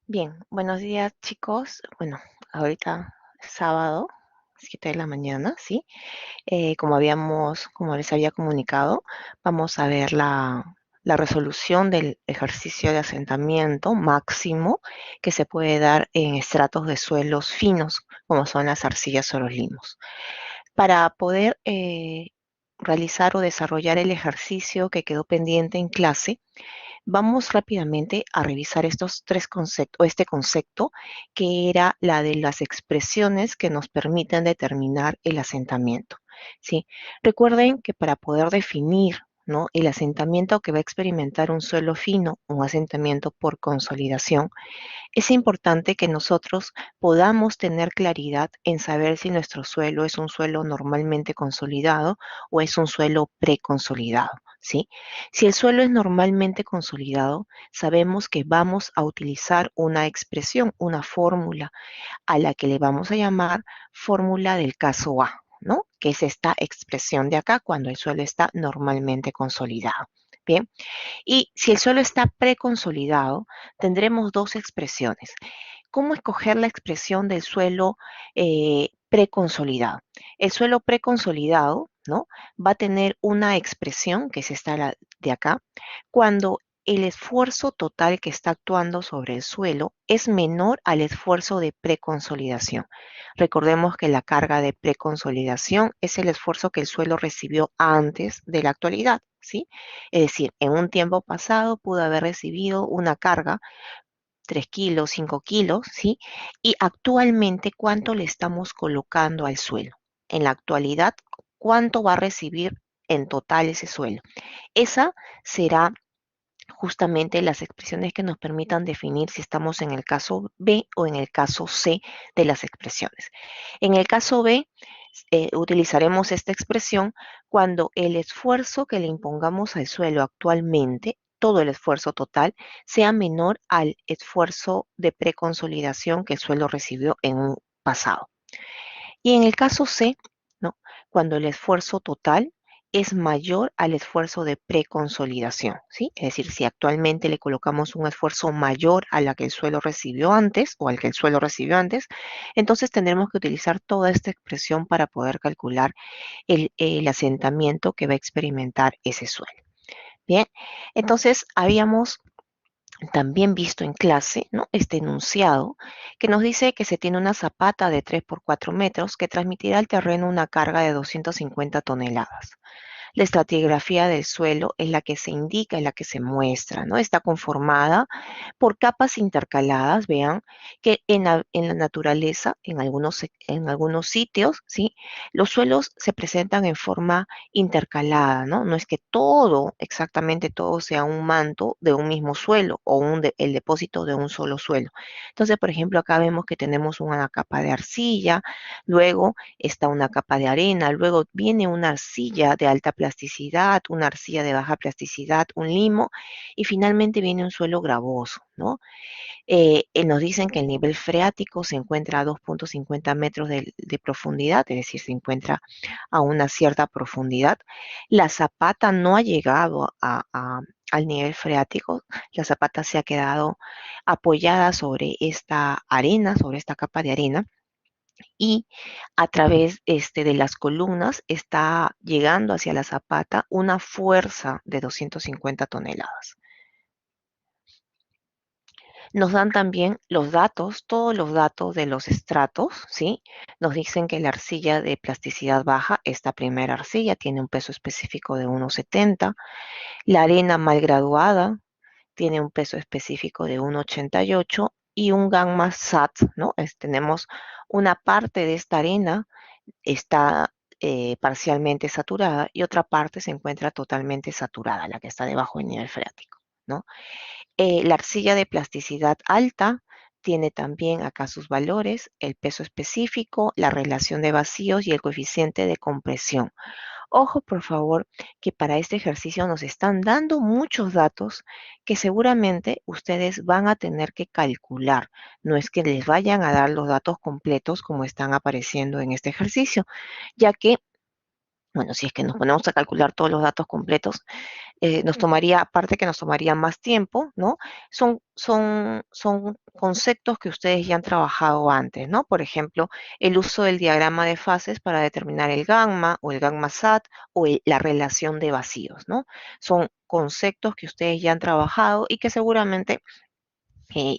Bien, buenos días chicos. Bueno, ahorita es sábado, 7 de la mañana, ¿sí? Como les había comunicado, vamos a ver la resolución del ejercicio de asentamiento máximo que se puede dar en estratos de suelos finos, como son las arcillas o los limos. Para poder realizar o desarrollar el ejercicio que quedó pendiente en clase, vamos rápidamente a revisar estos tres conceptos, o este concepto que era la de las expresiones que nos permiten determinar el asentamiento. ¿Sí? Recuerden que para poder definir, ¿no?, el asentamiento que va a experimentar un suelo fino, un asentamiento por consolidación, es importante que nosotros podamos tener claridad en saber si nuestro suelo es un suelo normalmente consolidado o es un suelo preconsolidado, ¿sí? Si el suelo es normalmente consolidado, sabemos que vamos a utilizar una expresión, una fórmula, a la que le vamos a llamar fórmula del caso A, ¿no? Que es esta expresión de acá cuando el suelo está normalmente consolidado. Bien, y si el suelo está preconsolidado, tendremos dos expresiones. ¿Cómo escoger la expresión del suelo preconsolidado? El suelo preconsolidado, ¿no?, va a tener una expresión, que es esta de acá, cuando el esfuerzo total que está actuando sobre el suelo es menor al esfuerzo de preconsolidación. Recordemos que la carga de preconsolidación es el esfuerzo que el suelo recibió antes de la actualidad, ¿sí? Es decir, en un tiempo pasado pudo haber recibido una carga 3 kilos, 5 kilos, ¿sí? Y actualmente, ¿cuánto le estamos colocando al suelo? En la actualidad, ¿cuánto va a recibir en total ese suelo? Esa será justamente las expresiones que nos permitan definir si estamos en el caso B o en el caso C de las expresiones. En el caso B, utilizaremos esta expresión cuando el esfuerzo que le impongamos al suelo actualmente, todo el esfuerzo total, sea menor al esfuerzo de preconsolidación que el suelo recibió en un pasado. Y en el caso C, ¿no?, cuando el esfuerzo total es mayor al esfuerzo de preconsolidación, ¿sí? Es decir, si actualmente le colocamos un esfuerzo mayor a la que el suelo recibió antes o al que el suelo recibió antes, entonces tendremos que utilizar toda esta expresión para poder calcular el asentamiento que va a experimentar ese suelo. Bien, entonces habíamos también visto en clase, ¿no?, este enunciado que nos dice que se tiene una zapata de 3 por 4 metros que transmitirá al terreno una carga de 250 toneladas. La estratigrafía del suelo es la que se indica, es la que se muestra, ¿no? Está conformada por capas intercaladas, vean, que en la naturaleza, en algunos sitios, ¿sí?, los suelos se presentan en forma intercalada, ¿no? No es que todo, exactamente todo, sea un manto de un mismo suelo o el depósito de un solo suelo. Entonces, por ejemplo, acá vemos que tenemos una capa de arcilla, luego está una capa de arena, luego viene una arcilla de alta plasticidad, una arcilla de baja plasticidad, un limo, y finalmente viene un suelo gravoso, ¿no? Nos dicen que el nivel freático se encuentra a 2,50 metros de profundidad, es decir, se encuentra a una cierta profundidad. La zapata no ha llegado al nivel freático, la zapata se ha quedado apoyada sobre esta arena, sobre esta capa de arena, y a través de las columnas está llegando hacia la zapata una fuerza de 250 toneladas. Nos dan también los datos, todos los datos de los estratos, ¿sí? Nos dicen que la arcilla de plasticidad baja, esta primera arcilla, tiene un peso específico de 1,70. La arena mal graduada tiene un peso específico de 1,88 y un gamma SAT, ¿no? Tenemos una parte de esta arena está parcialmente saturada y otra parte se encuentra totalmente saturada, la que está debajo del nivel freático, ¿no? La arcilla de plasticidad alta tiene también acá sus valores, el peso específico, la relación de vacíos y el coeficiente de compresión. Ojo, por favor, que para este ejercicio nos están dando muchos datos que seguramente ustedes van a tener que calcular. No es que les vayan a dar los datos completos como están apareciendo en este ejercicio, ya que Bueno, si es que nos ponemos a calcular todos los datos completos, nos tomaría, aparte que nos tomaría más tiempo, ¿no? Son conceptos que ustedes ya han trabajado antes, ¿no? Por ejemplo, el uso del diagrama de fases para determinar el gamma o el gamma SAT o la relación de vacíos, ¿no? Son conceptos que ustedes ya han trabajado y que seguramente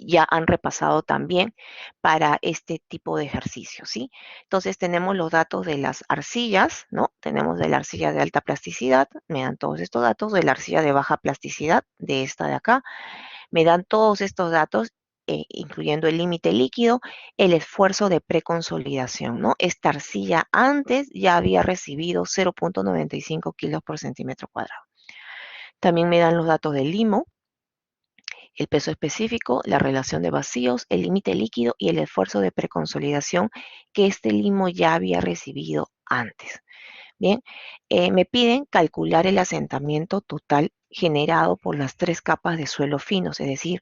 ya han repasado también para este tipo de ejercicio, ¿sí? Entonces tenemos los datos de las arcillas, ¿no? Tenemos de la arcilla de alta plasticidad, me dan todos estos datos, de la arcilla de baja plasticidad, de esta de acá, me dan todos estos datos, incluyendo el límite líquido, el esfuerzo de preconsolidación, ¿no? Esta arcilla antes ya había recibido 0,95 kilos por centímetro cuadrado. También me dan los datos del limo, el peso específico, la relación de vacíos, el límite líquido y el esfuerzo de preconsolidación que este limo ya había recibido antes. Bien, me piden calcular el asentamiento total generado por las tres capas de suelo finos, es decir,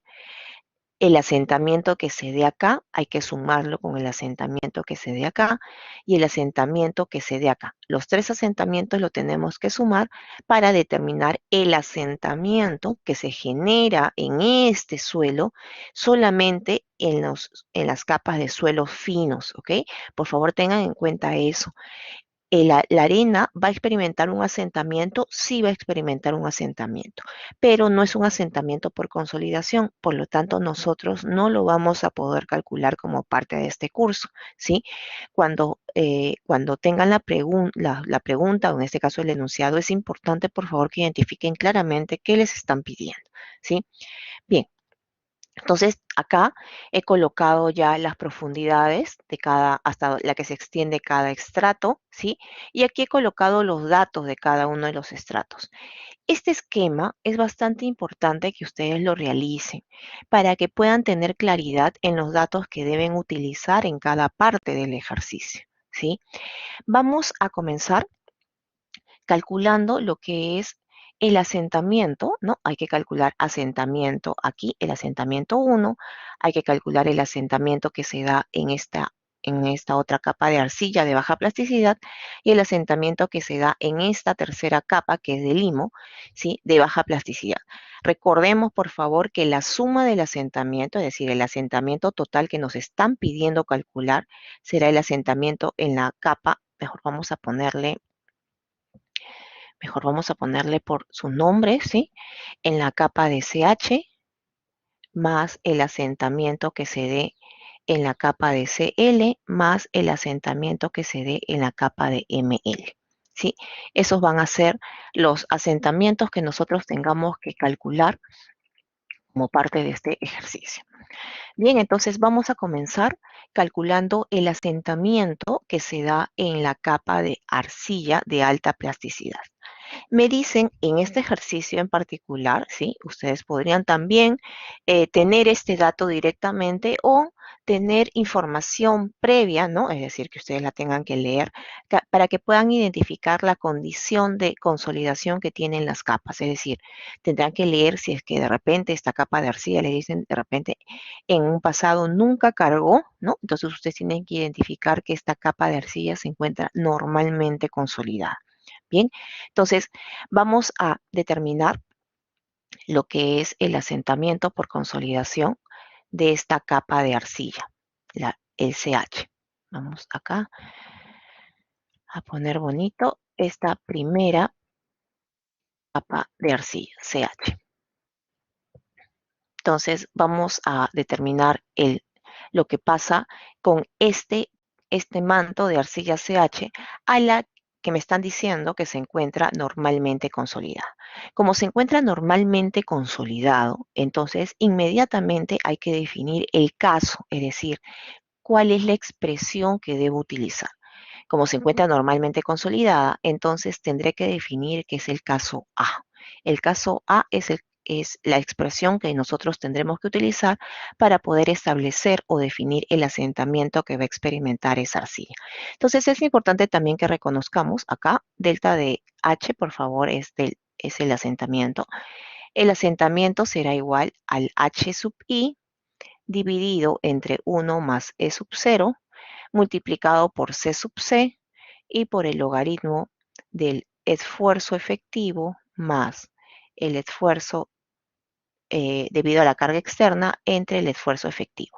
el asentamiento que se dé acá, hay que sumarlo con el asentamiento que se dé acá y el asentamiento que se dé acá. Los tres asentamientos lo tenemos que sumar para determinar el asentamiento que se genera en este suelo solamente en las capas de suelo finos, ¿ok? Por favor, tengan en cuenta eso. La arena va a experimentar un asentamiento, sí va a experimentar un asentamiento, pero no es un asentamiento por consolidación, por lo tanto nosotros no lo vamos a poder calcular como parte de este curso, ¿sí? Cuando tengan la pregunta, o en este caso el enunciado, es importante por favor que identifiquen claramente qué les están pidiendo, ¿sí? Bien. Entonces, acá he colocado ya las profundidades de hasta la que se extiende cada estrato, ¿sí? Y aquí he colocado los datos de cada uno de los estratos. Este esquema es bastante importante que ustedes lo realicen para que puedan tener claridad en los datos que deben utilizar en cada parte del ejercicio, ¿sí? Vamos a comenzar calculando lo que es el asentamiento, ¿no? Hay que calcular asentamiento aquí, el asentamiento 1, hay que calcular el asentamiento que se da en esta otra capa de arcilla de baja plasticidad y el asentamiento que se da en esta tercera capa que es de limo, ¿sí? De baja plasticidad. Recordemos, por favor, que la suma del asentamiento, es decir, el asentamiento total que nos están pidiendo calcular, será el asentamiento en la capa, mejor vamos a ponerle por su nombre, ¿sí? En la capa de CH más el asentamiento que se dé en la capa de CL más el asentamiento que se dé en la capa de ML, ¿sí? Esos van a ser los asentamientos que nosotros tengamos que calcular como parte de este ejercicio. Bien, entonces vamos a comenzar calculando el asentamiento que se da en la capa de arcilla de alta plasticidad. Me dicen en este ejercicio en particular, ¿sí? Ustedes podrían también tener este dato directamente o tener información previa, ¿no? Es decir, que ustedes la tengan que leer para que puedan identificar la condición de consolidación que tienen las capas. Es decir, tendrán que leer si es que de repente esta capa de arcilla le dicen de repente en un pasado nunca cargó, ¿no? Entonces ustedes tienen que identificar que esta capa de arcilla se encuentra normalmente consolidada. Bien, entonces vamos a determinar lo que es el asentamiento por consolidación de esta capa de arcilla, la SH. Vamos acá a poner bonito esta primera capa de arcilla, CH. Entonces vamos a determinar lo que pasa con este manto de arcilla CH a la que me están diciendo que se encuentra normalmente consolidada. Como se encuentra normalmente consolidado, entonces inmediatamente hay que definir el caso, es decir, cuál es la expresión que debo utilizar. Como se encuentra normalmente consolidada, entonces tendré que definir qué es el caso A. El caso A es la expresión que nosotros tendremos que utilizar para poder establecer o definir el asentamiento que va a experimentar esa arcilla. Entonces es importante también que reconozcamos acá, delta de H, por favor, es el asentamiento. El asentamiento será igual al H sub I dividido entre 1 más E sub 0 multiplicado por C sub C y por el logaritmo del esfuerzo efectivo más el esfuerzo debido a la carga externa entre el esfuerzo efectivo.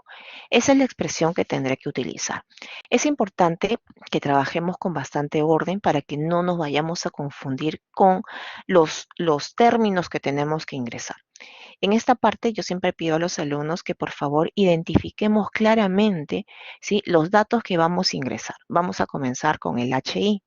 Esa es la expresión que tendré que utilizar. Es importante que trabajemos con bastante orden para que no nos vayamos a confundir con los términos que tenemos que ingresar. En esta parte yo siempre pido a los alumnos que por favor identifiquemos claramente, ¿sí?, los datos que vamos a ingresar. Vamos a comenzar con el HI.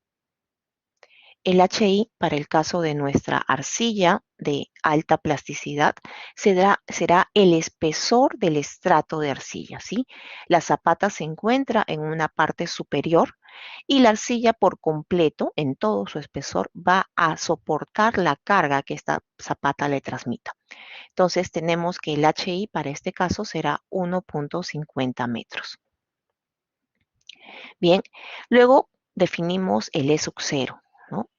El HI, para el caso de nuestra arcilla de alta plasticidad, será el espesor del estrato de arcilla, ¿sí? La zapata se encuentra en una parte superior y la arcilla por completo, en todo su espesor, va a soportar la carga que esta zapata le transmita. Entonces tenemos que el HI para este caso será 1.50 metros. Bien, luego definimos el E sub 0, ¿no?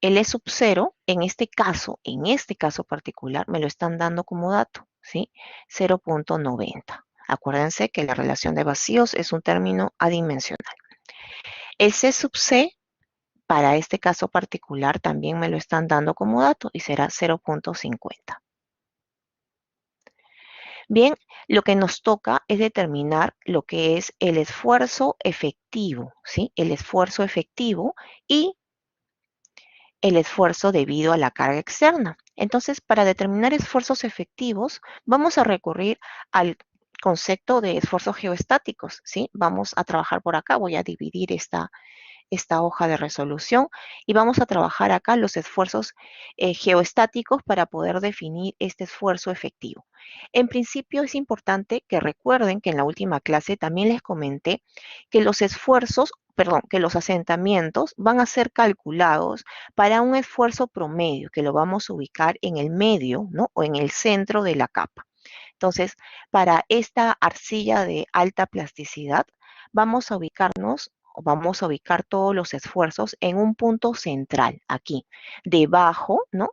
El E sub 0, en este caso particular, me lo están dando como dato, ¿sí? 0.90. Acuérdense que la relación de vacíos es un término adimensional. El C sub C, para este caso particular, también me lo están dando como dato y será 0.50. Bien, lo que nos toca es determinar lo que es el esfuerzo efectivo, ¿sí? El esfuerzo efectivo y el esfuerzo debido a la carga externa. Entonces, para determinar esfuerzos efectivos, vamos a recurrir al concepto de esfuerzos geoestáticos, ¿sí? Vamos a trabajar por acá, voy a dividir esta hoja de resolución y vamos a trabajar acá los esfuerzos geoestáticos para poder definir este esfuerzo efectivo. En principio es importante que recuerden que en la última clase también les comenté que que los asentamientos van a ser calculados para un esfuerzo promedio que lo vamos a ubicar en el medio, ¿no?, o en el centro de la capa. Entonces, para esta arcilla de alta plasticidad, vamos a ubicarnos vamos a ubicar todos los esfuerzos en un punto central, aquí, debajo, ¿no?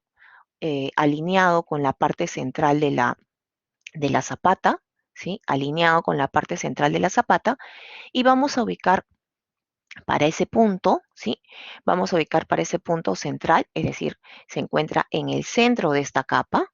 Alineado con la parte central de la zapata, ¿sí? Alineado con la parte central de la zapata, y vamos a ubicar para ese punto, ¿sí? Vamos a ubicar para ese punto central, es decir, se encuentra en el centro de esta capa.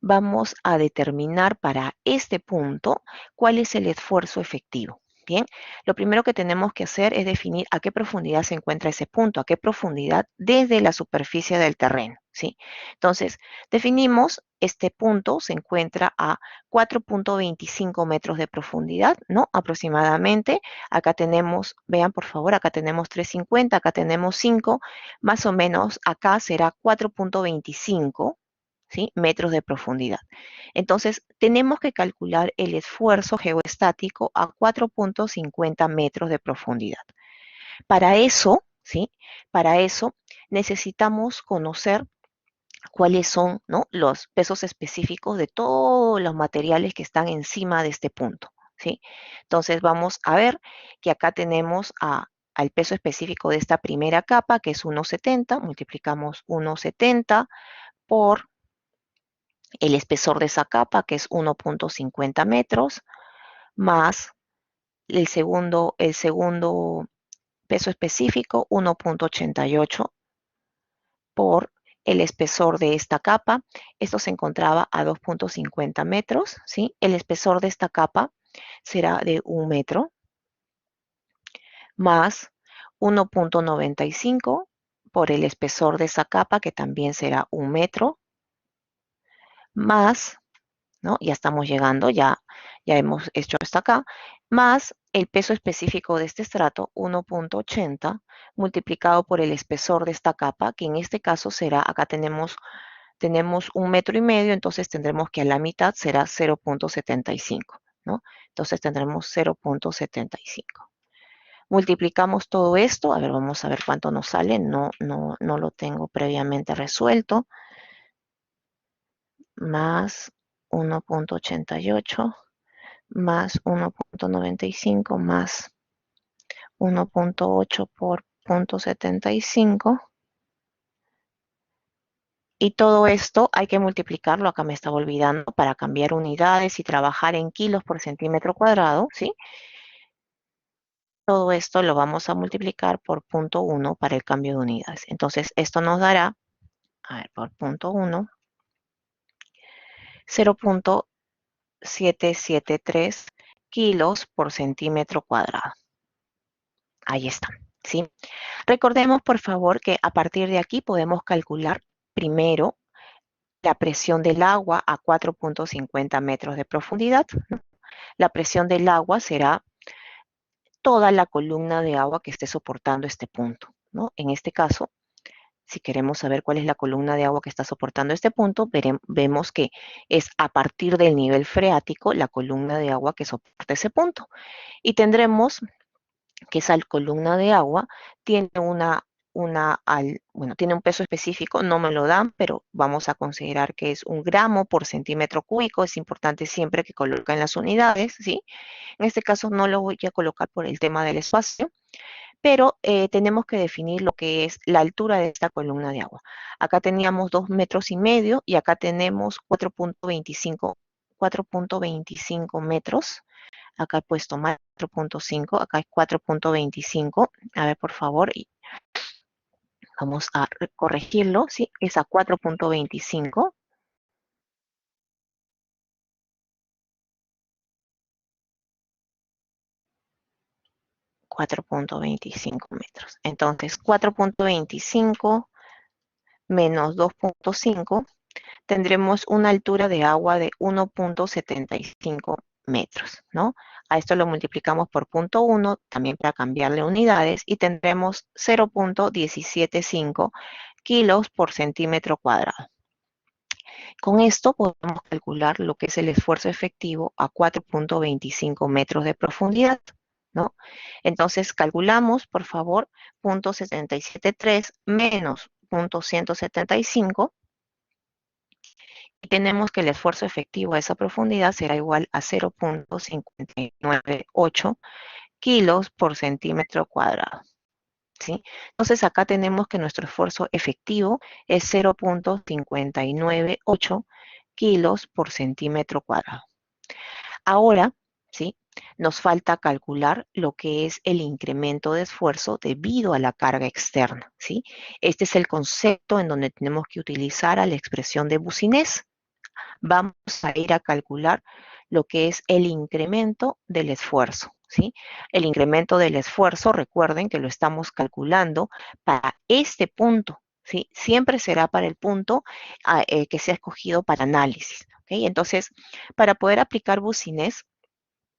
Vamos a determinar para este punto cuál es el esfuerzo efectivo. Bien, lo primero que tenemos que hacer es definir a qué profundidad se encuentra ese punto, a qué profundidad desde la superficie del terreno, ¿sí? Entonces, definimos este punto se encuentra a 4.25 metros de profundidad, ¿no? Aproximadamente. Acá tenemos, vean por favor, acá tenemos 3.50, acá tenemos 5, más o menos acá será 4.25, ¿sí?, metros de profundidad. Entonces, tenemos que calcular el esfuerzo geoestático a 4.50 metros de profundidad. Para eso, ¿sí?, para eso necesitamos conocer cuáles son, ¿no?, los pesos específicos de todos los materiales que están encima de este punto, ¿sí? Entonces, vamos a ver que acá tenemos al peso específico de esta primera capa, que es 1,70, multiplicamos 1,70 por el espesor de esa capa, que es 1.50 metros, más el segundo peso específico, 1.88 por el espesor de esta capa. Esto se encontraba a 2.50 metros, ¿sí? El espesor de esta capa será de 1 metro, más 1.95 por el espesor de esa capa, que también será 1 metro, más, ¿no? Ya estamos llegando, ya hemos hecho hasta acá, más el peso específico de este estrato, 1.80, multiplicado por el espesor de esta capa, que en este caso será, acá tenemos 1,5 metros, entonces tendremos que a la mitad será 0.75, ¿no? Entonces tendremos 0.75. Multiplicamos todo esto, a ver, vamos a ver cuánto nos sale, no lo tengo previamente resuelto, más 1.88 más 1.95 más 1.8 por 0.75. Y todo esto hay que multiplicarlo, acá me estaba olvidando, para cambiar unidades y trabajar en kilos por centímetro cuadrado, ¿sí? todo esto lo vamos a multiplicar por 0.1 para el cambio de unidades. Entonces, esto nos dará, a ver, por 0.1, 0.773 kilos por centímetro cuadrado. Ahí está, ¿sí? Recordemos, por favor, que a partir de aquí podemos calcular primero la presión del agua a 4.50 metros de profundidad, ¿no? La presión del agua será toda la columna de agua que esté soportando este punto, ¿no? En este caso, si queremos saber cuál es la columna de agua que está soportando este punto, vemos que es a partir del nivel freático la columna de agua que soporta ese punto. Y tendremos que esa columna de agua tiene bueno, tiene un peso específico, no me lo dan, pero vamos a considerar que es 1 gramo por centímetro cúbico. Es importante siempre que coloquen las unidades, ¿sí? En este caso no lo voy a colocar por el tema del espacio, pero tenemos que definir lo que es la altura de esta columna de agua. Acá teníamos 2,5 metros y acá tenemos 4.25 metros. Acá he puesto más 4.5, acá es 4.25. A ver, por favor, y vamos a corregirlo, ¿sí? Es a 4.25. 4.25 metros. Entonces, 4.25 menos 2.5, tendremos una altura de agua de 1.75 metros, ¿no? A esto lo multiplicamos por 0.1, también para cambiarle unidades, y tendremos 0.175 kilos por centímetro cuadrado. Con esto podemos calcular lo que es el esfuerzo efectivo a 4.25 metros de profundidad, ¿no? Entonces calculamos, por favor, 0.773 menos 0.175, y tenemos que el esfuerzo efectivo a esa profundidad será igual a 0.598 kilos por centímetro cuadrado, ¿sí? Entonces acá tenemos que nuestro esfuerzo efectivo es 0.598 kilos por centímetro cuadrado. Ahora, ¿sí? Nos falta calcular lo que es el incremento de esfuerzo debido a la carga externa, ¿sí? Este es el concepto en donde tenemos que utilizar a la expresión de Boussinesq. Vamos a ir a calcular lo que es el incremento del esfuerzo, ¿sí? El incremento del esfuerzo, recuerden que lo estamos calculando para este punto, ¿sí? Siempre será para el punto que se ha escogido para análisis, ¿ok? Entonces, para poder aplicar Boussinesq,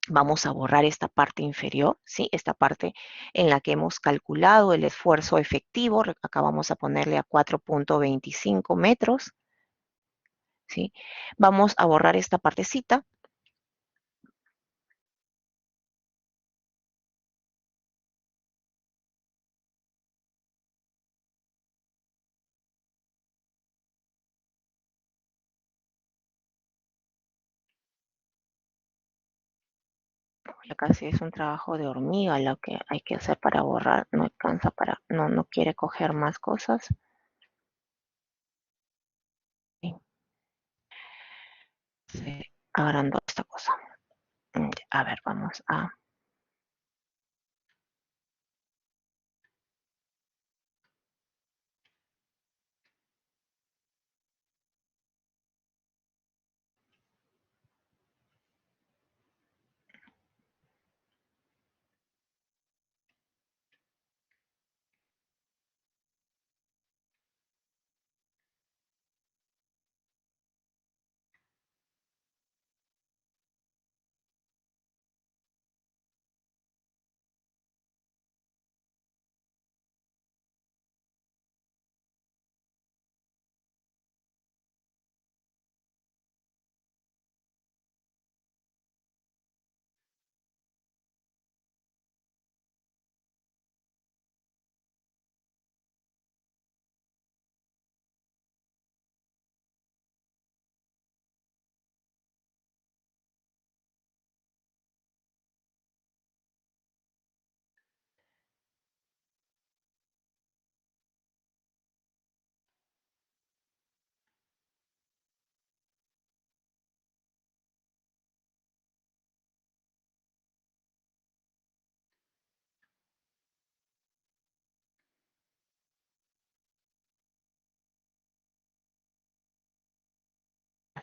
vamos a borrar esta parte inferior, ¿sí? Esta parte en la que hemos calculado el esfuerzo efectivo. Acá vamos a ponerle a 4.25 metros, ¿sí? Vamos a borrar esta partecita. Acá sí es un trabajo de hormiga lo que hay que hacer para borrar. No alcanza para, no quiere coger más cosas. Sí, sí, agrandó esta cosa. A ver, vamos a...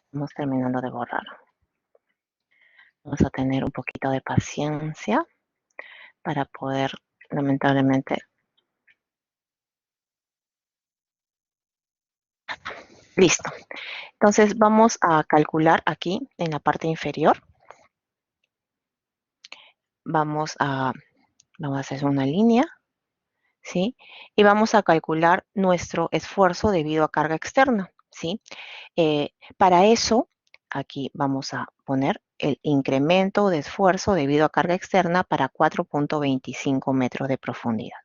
Estamos terminando de borrar. Vamos a tener un poquito de paciencia para poder, lamentablemente. Listo. Entonces vamos a calcular aquí en la parte inferior. Vamos a hacer una línea, ¿sí? Y vamos a calcular nuestro esfuerzo debido a carga externa, ¿sí? Para eso, aquí vamos a poner el incremento de esfuerzo debido a carga externa para 4.25 metros de profundidad.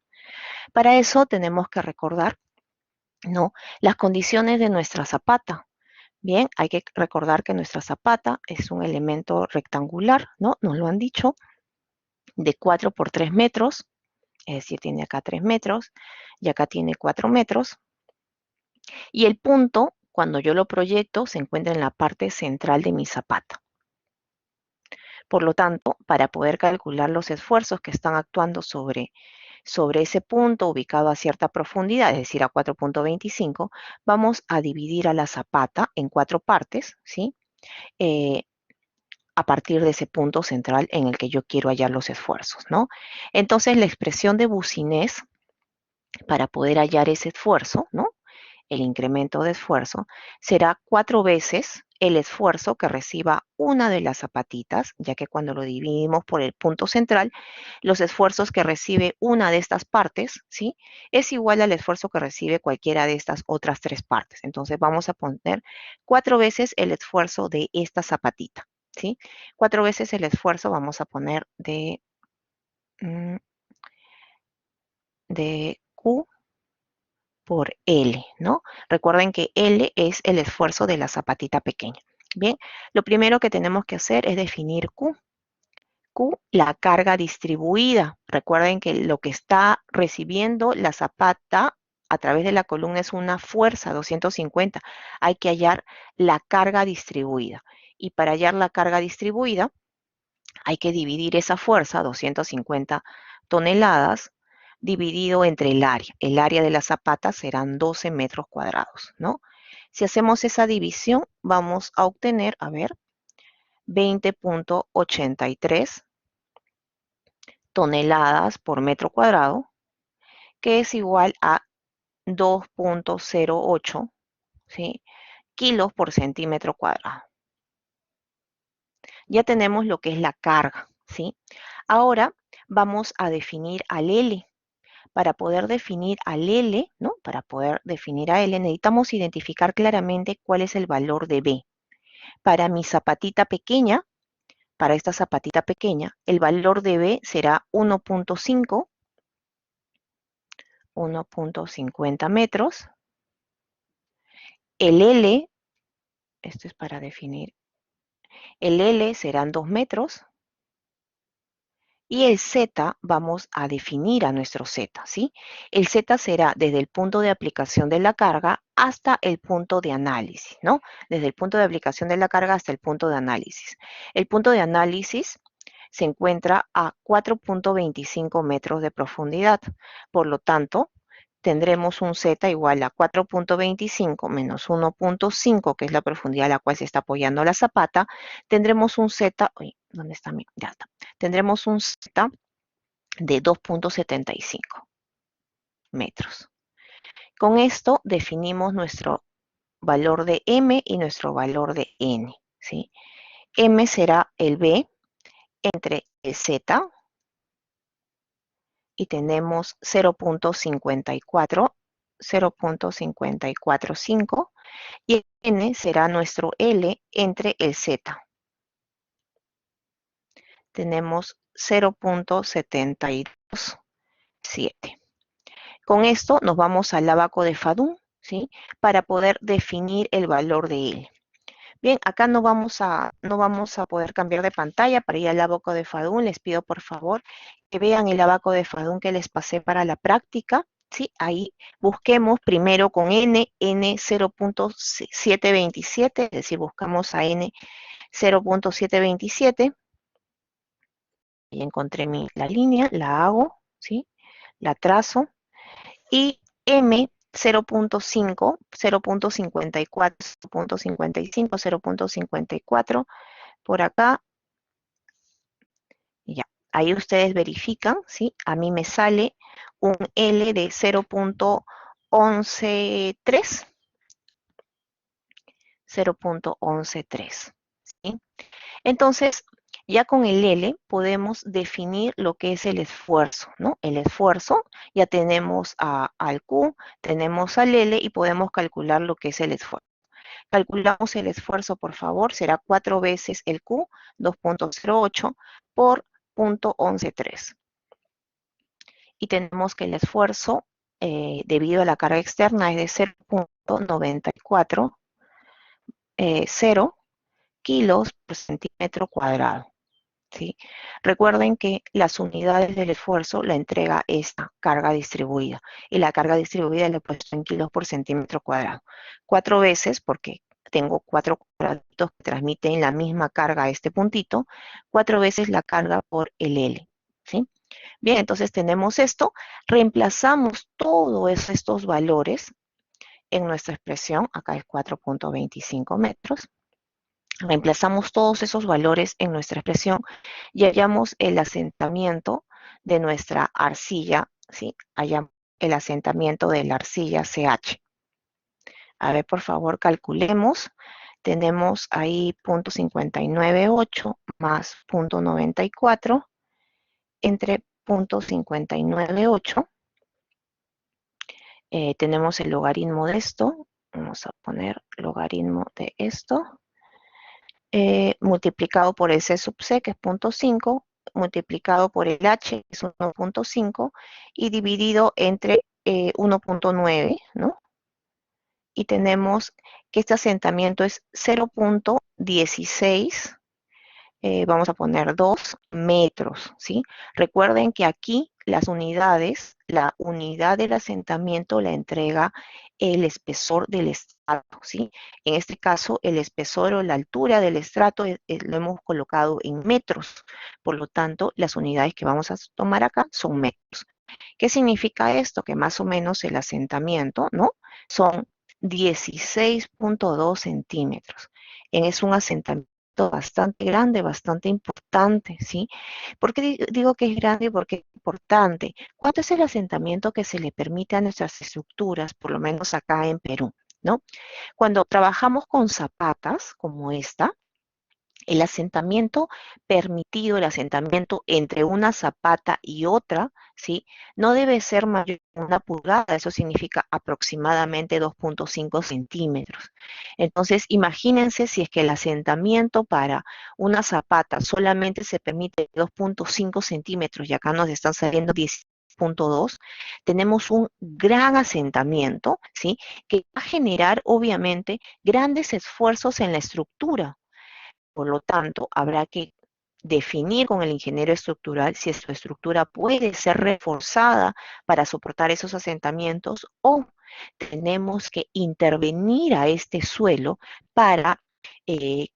Para eso tenemos que recordar, ¿no?, las condiciones de nuestra zapata. Bien, hay que recordar que nuestra zapata es un elemento rectangular, ¿no? Nos lo han dicho, de 4 por 3 metros, es decir, tiene acá 3 metros y acá tiene 4 metros. Y el punto, cuando yo lo proyecto, se encuentra en la parte central de mi zapata. Por lo tanto, para poder calcular los esfuerzos que están actuando sobre ese punto ubicado a cierta profundidad, es decir, a 4.25, vamos a dividir a la zapata en 4 partes, ¿sí? A partir de ese punto central en el que yo quiero hallar los esfuerzos, ¿no? Entonces, la expresión de Boussinesq para poder hallar ese esfuerzo, ¿no?, el incremento de esfuerzo, será 4 veces el esfuerzo que reciba una de las zapatitas, ya que cuando lo dividimos por el punto central, los esfuerzos que recibe una de estas partes, ¿sí?, es igual al esfuerzo que recibe cualquiera de estas otras 3 partes. Entonces vamos a poner 4 veces el esfuerzo de esta zapatita, ¿sí? 4 veces el esfuerzo vamos a poner mm, de Q por L, ¿no? Recuerden que L es el esfuerzo de la zapatita pequeña. Bien, lo primero que tenemos que hacer es definir Q. Q, la carga distribuida. Recuerden que lo que está recibiendo la zapata a través de la columna es una fuerza 250. Hay que hallar la carga distribuida. Y para hallar la carga distribuida, hay que dividir esa fuerza, 250 toneladas, dividido entre el área. El área de la zapata serán 12 metros cuadrados, ¿no? Si hacemos esa división, vamos a obtener, a ver, 20.83 toneladas por metro cuadrado, que es igual a 2.08, ¿sí?, kilos por centímetro cuadrado. Ya tenemos lo que es la carga, ¿sí? Ahora vamos a definir al L. Para poder definir al L, ¿no?, para poder definir a L, necesitamos identificar claramente cuál es el valor de B. Para mi zapatita pequeña, para esta zapatita pequeña, el valor de B será 1.50 metros. El L, esto es para definir, el L serán 2 metros. Y el Z vamos a definir a nuestro Z, ¿sí? El Z será desde el punto de aplicación de la carga hasta el punto de análisis, ¿no? Desde el punto de aplicación de la carga hasta el punto de análisis. El punto de análisis se encuentra a 4.25 metros de profundidad. Por lo tanto, tendremos un Z igual a 4.25 menos 1.5, que es la profundidad a la cual se está apoyando la zapata. Tendremos un Z, uy, ¿dónde está mi? Ya está. Tendremos un Z de 2.75 metros. Con esto definimos nuestro valor de M y nuestro valor de N, ¿sí? M será el B entre el Z y tenemos 0.545 y N será nuestro L entre el Z. Tenemos 0.727. Con esto nos vamos al abaco de Fadún, ¿sí?, para poder definir el valor de L. Bien, acá no vamos a poder cambiar de pantalla para ir al abaco de Fadún. Les pido por favor que vean el abaco de Fadún que les pasé para la práctica, ¿sí? Ahí busquemos primero con N 0.727, es decir, buscamos a N 0.727. Y encontré la línea, la hago, ¿sí?, la trazo. Y M 0.5, 0.54, 0.55, 0.54, por acá, ya. Ahí ustedes verifican, ¿sí? A mí me sale un L de 0.113, 0.113, ¿sí? Entonces, ya con el L podemos definir lo que es el esfuerzo, ¿no? El esfuerzo, ya tenemos al Q, tenemos al L y podemos calcular lo que es el esfuerzo. Calculamos el esfuerzo, por favor, será 4 veces el Q, 2.08 por 0.113. Y tenemos que el esfuerzo, debido a la carga externa, es de 0.94, 0 kilos por centímetro cuadrado. ¿Sí? Recuerden que las unidades del esfuerzo la entrega esta carga distribuida, y la carga distribuida la he puesto en kilos por centímetro cuadrado. 4 veces, porque tengo 4 cuadraditos que transmiten la misma carga a este puntito, 4 veces la carga por el L. ¿Sí? Bien, entonces tenemos esto, reemplazamos todos estos valores en nuestra expresión, acá es 4.25 metros, reemplazamos todos esos valores en nuestra expresión y hallamos el asentamiento de nuestra arcilla, ¿sí? Hallamos el asentamiento de la arcilla CH. A ver, por favor, calculemos. Tenemos ahí 0.598 más 0.94 entre 0.598. Tenemos el logaritmo de esto. Vamos a poner logaritmo de esto. Multiplicado por el C sub C, que es 0.5, multiplicado por el H, que es 1.5, y dividido entre 1.9, ¿no? Y tenemos que este asentamiento es 0.16, vamos a poner 2 metros, ¿sí? Recuerden que aquí las unidades, la unidad del asentamiento la entrega el espesor del estrato, ¿sí? En este caso, el espesor o la altura del estrato lo hemos colocado en metros, por lo tanto, las unidades que vamos a tomar acá son metros. ¿Qué significa esto? Que más o menos el asentamiento, ¿no? Son 16.2 centímetros. Es un asentamiento bastante grande, bastante importante, ¿sí? ¿Por qué digo que es grande? Porque es importante. ¿Cuánto es el asentamiento que se le permite a nuestras estructuras, por lo menos acá en Perú, ¿no? Cuando trabajamos con zapatas como esta, el asentamiento permitido, el asentamiento entre una zapata y otra, ¿sí? No debe ser mayor de 1 pulgada, eso significa aproximadamente 2.5 centímetros. Entonces, imagínense si es que el asentamiento para una zapata solamente se permite 2.5 centímetros y acá nos están saliendo 10.2, tenemos un gran asentamiento, ¿sí? Que va a generar, obviamente, grandes esfuerzos en la estructura. Por lo tanto, habrá que definir con el ingeniero estructural si su estructura puede ser reforzada para soportar esos asentamientos o tenemos que intervenir a este suelo para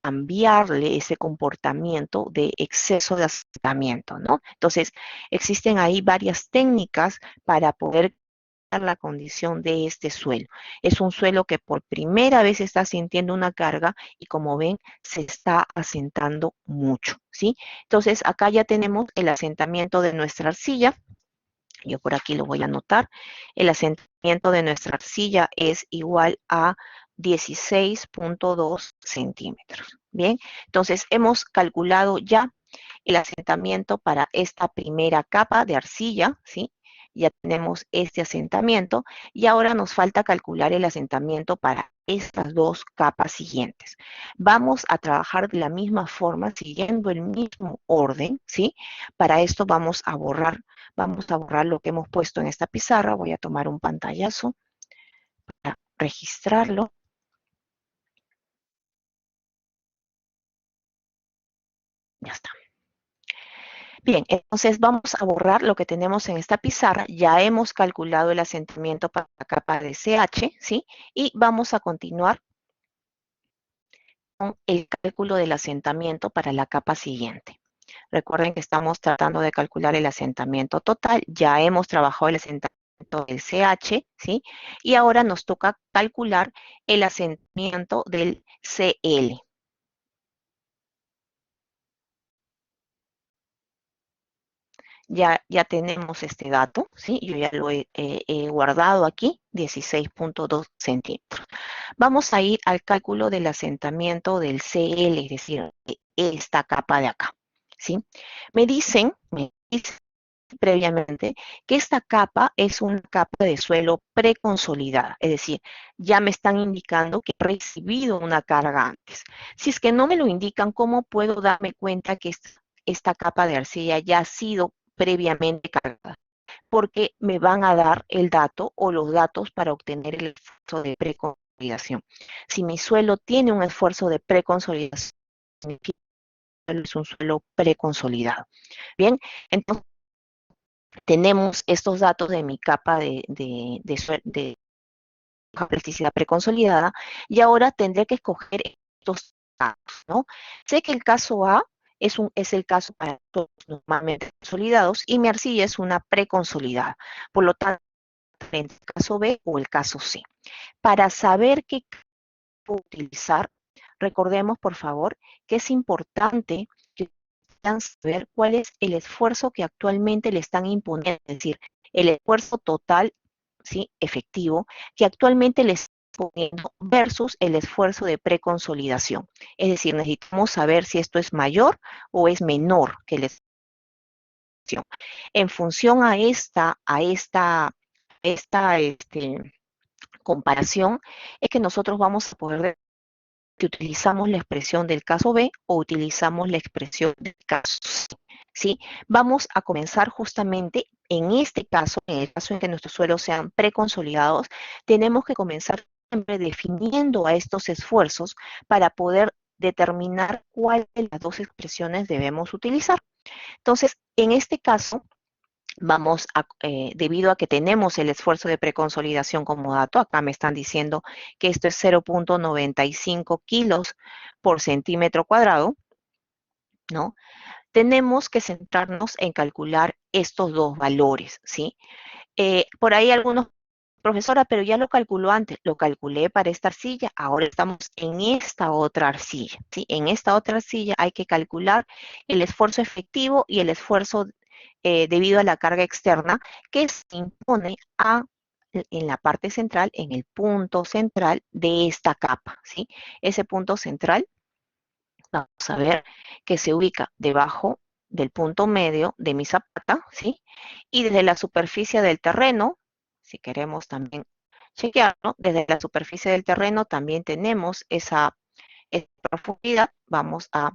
cambiarle ese comportamiento de exceso de asentamiento, ¿no? Entonces, existen ahí varias técnicas para poder la condición de este suelo. Es un suelo que por primera vez está sintiendo una carga y como ven se está asentando mucho, ¿sí? Entonces acá ya tenemos el asentamiento de nuestra arcilla. Yo por aquí lo voy a anotar. El asentamiento de nuestra arcilla es igual a 16.2 centímetros. Bien, entonces hemos calculado ya el asentamiento para esta primera capa de arcilla, ¿sí? Ya tenemos este asentamiento y ahora nos falta calcular el asentamiento para estas dos capas siguientes. Vamos a trabajar de la misma forma, siguiendo el mismo orden, ¿sí? Para esto vamos a borrar lo que hemos puesto en esta pizarra. Voy a tomar un pantallazo para registrarlo. Ya está. Bien, entonces vamos a borrar lo que tenemos en esta pizarra. Ya hemos calculado el asentamiento para la capa de CH, ¿sí? Y vamos a continuar con el cálculo del asentamiento para la capa siguiente. Recuerden que estamos tratando de calcular el asentamiento total. Ya hemos trabajado el asentamiento del CH, ¿sí? Y ahora nos toca calcular el asentamiento del CL. Ya tenemos este dato, ¿sí? Yo ya lo he guardado aquí, 16.2 centímetros. Vamos a ir al cálculo del asentamiento del CL, es decir, esta capa de acá, ¿sí? Me dicen previamente que esta capa es una capa de suelo preconsolidada, es decir, ya me están indicando que he recibido una carga antes. Si es que no me lo indican, ¿cómo puedo darme cuenta que esta capa de arcilla ya ha sido previamente cargada? Porque me van a dar el dato o los datos para obtener el esfuerzo de preconsolidación. Si mi suelo tiene un esfuerzo de preconsolidación, significa que es un suelo preconsolidado. Bien, entonces tenemos estos datos de mi capa de plasticidad preconsolidada y ahora tendré que escoger estos datos, ¿no? Sé que el caso A es el caso para todos normalmente consolidados y mi arcilla es una preconsolidada. Por lo tanto, el caso B o el caso C. Para saber qué puedo utilizar, recordemos, por favor, que es importante que puedan saber cuál es el esfuerzo que actualmente le están imponiendo, es decir, el esfuerzo total, ¿sí? Efectivo, que actualmente les están imponiendo versus el esfuerzo de preconsolidación. Es decir, necesitamos saber si esto es mayor o es menor que el esfuerzo. En función a esta comparación, es que nosotros vamos a poder ver que utilizamos la expresión del caso B o utilizamos la expresión del caso C. ¿Sí? Vamos a comenzar justamente en este caso, en el caso en que nuestros suelos sean preconsolidados, tenemos que comenzar siempre definiendo a estos esfuerzos para poder determinar cuál de las dos expresiones debemos utilizar. Entonces, en este caso, debido a que tenemos el esfuerzo de preconsolidación como dato, acá me están diciendo que esto es 0.95 kilos por centímetro cuadrado, ¿no? Tenemos que centrarnos en calcular estos dos valores, ¿sí? Por ahí algunos, profesora, pero ya lo calculó antes, lo calculé para esta arcilla, ahora estamos en esta otra arcilla, ¿sí? En esta otra arcilla hay que calcular el esfuerzo efectivo y el esfuerzo debido a la carga externa que se impone en la parte central, en el punto central de esta capa, ¿sí? Ese punto central, vamos a ver que se ubica debajo del punto medio de mi zapata, ¿sí? Y desde la superficie del terreno, si queremos también chequearlo, desde la superficie del terreno también tenemos esa profundidad, vamos a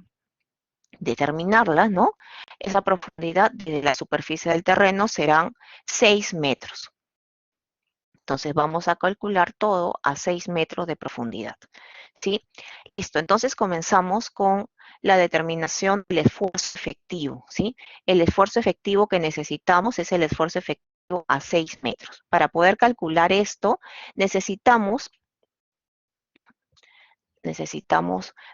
determinarla, ¿no? Esa profundidad desde la superficie del terreno serán 6 metros. Entonces vamos a calcular todo a 6 metros de profundidad, ¿sí? Listo, entonces comenzamos con la determinación del esfuerzo efectivo, ¿sí? El esfuerzo efectivo que necesitamos es el esfuerzo efectivo a 6 metros. Para poder calcular esto, necesitamos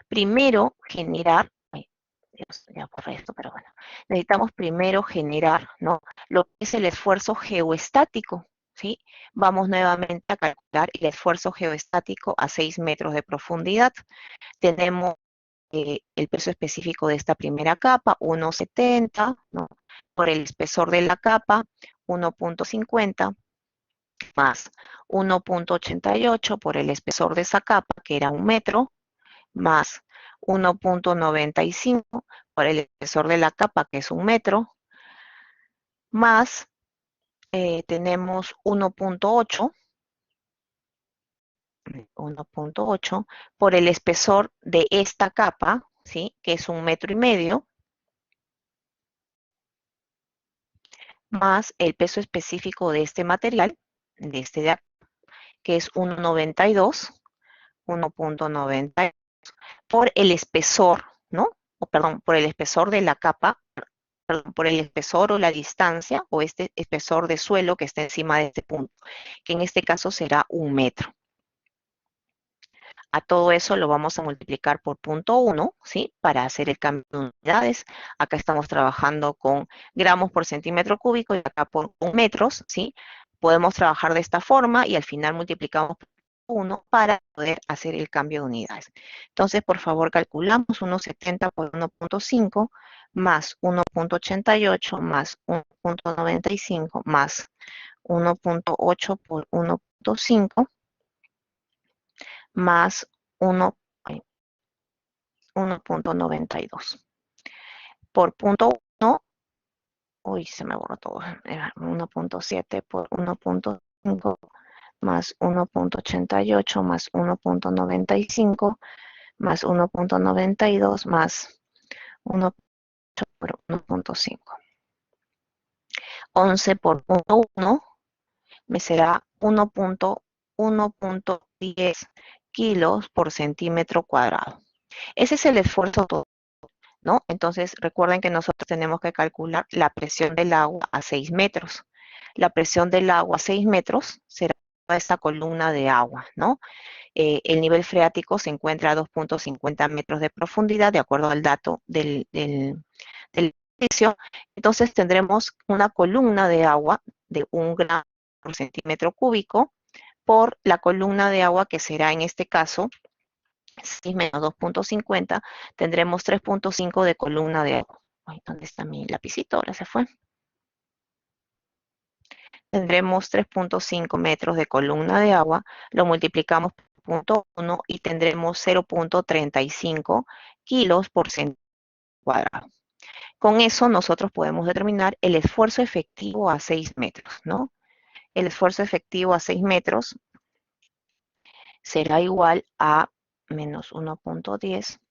primero generar, ay, Dios, ya borré esto, pero bueno, necesitamos primero generar, ¿no? Lo que es el esfuerzo geoestático, ¿sí? Vamos nuevamente a calcular el esfuerzo geoestático a 6 metros de profundidad. Tenemos el peso específico de esta primera capa, 1,70, ¿no? Por el espesor de la capa, 1,50, más 1,88 por el espesor de esa capa, que era 1 metro, más 1,95 por el espesor de la capa, que es 1 metro, más tenemos 1,8 por el espesor de esta capa, ¿sí? Que es 1,5 metros, más el peso específico de este material, de este de acá, que es 1,92, 1,90 por el espesor, ¿no? O perdón, por el espesor de la capa, perdón, por el espesor o la distancia o este espesor de suelo que está encima de este punto, que en este caso será 1 metro. A todo eso lo vamos a multiplicar por 0,1, ¿sí? Para hacer el cambio de unidades. Acá estamos trabajando con gramos por centímetro cúbico y acá por metros, ¿sí? Podemos trabajar de esta forma y al final multiplicamos por 1 para poder hacer el cambio de unidades. Entonces, por favor, calculamos 1,70 por 1,5 más 1,88 más 1,95 más 1,8 por 1,5 más 1,92. Por punto 1, uy, se me borró todo. Era 1,7 por 1,5 más 1,88 más 1,95 más 1,92 más 1 por 1,5. 11 por 1,1 me será 1,10 kilos por centímetro cuadrado. Ese es el esfuerzo total, ¿no? Entonces, recuerden que nosotros tenemos que calcular la presión del agua a 6 metros. La presión del agua a 6 metros será esta columna de agua, ¿no? El nivel freático se encuentra a 2,50 metros de profundidad, de acuerdo al dato del edificio. Entonces, tendremos una columna de agua de 1 gramo por centímetro cúbico por la columna de agua que será en este caso 6 menos 2,50, tendremos 3,5 de columna de agua. Ay, ¿dónde está mi lapicito? Ahora se fue. Tendremos 3,5 metros de columna de agua, lo multiplicamos por 0,1 y tendremos 0,35 kilos por centímetro cuadrado. Con eso nosotros podemos determinar el esfuerzo efectivo a 6 metros, ¿no? El esfuerzo efectivo a 6 metros será igual a menos 1,10,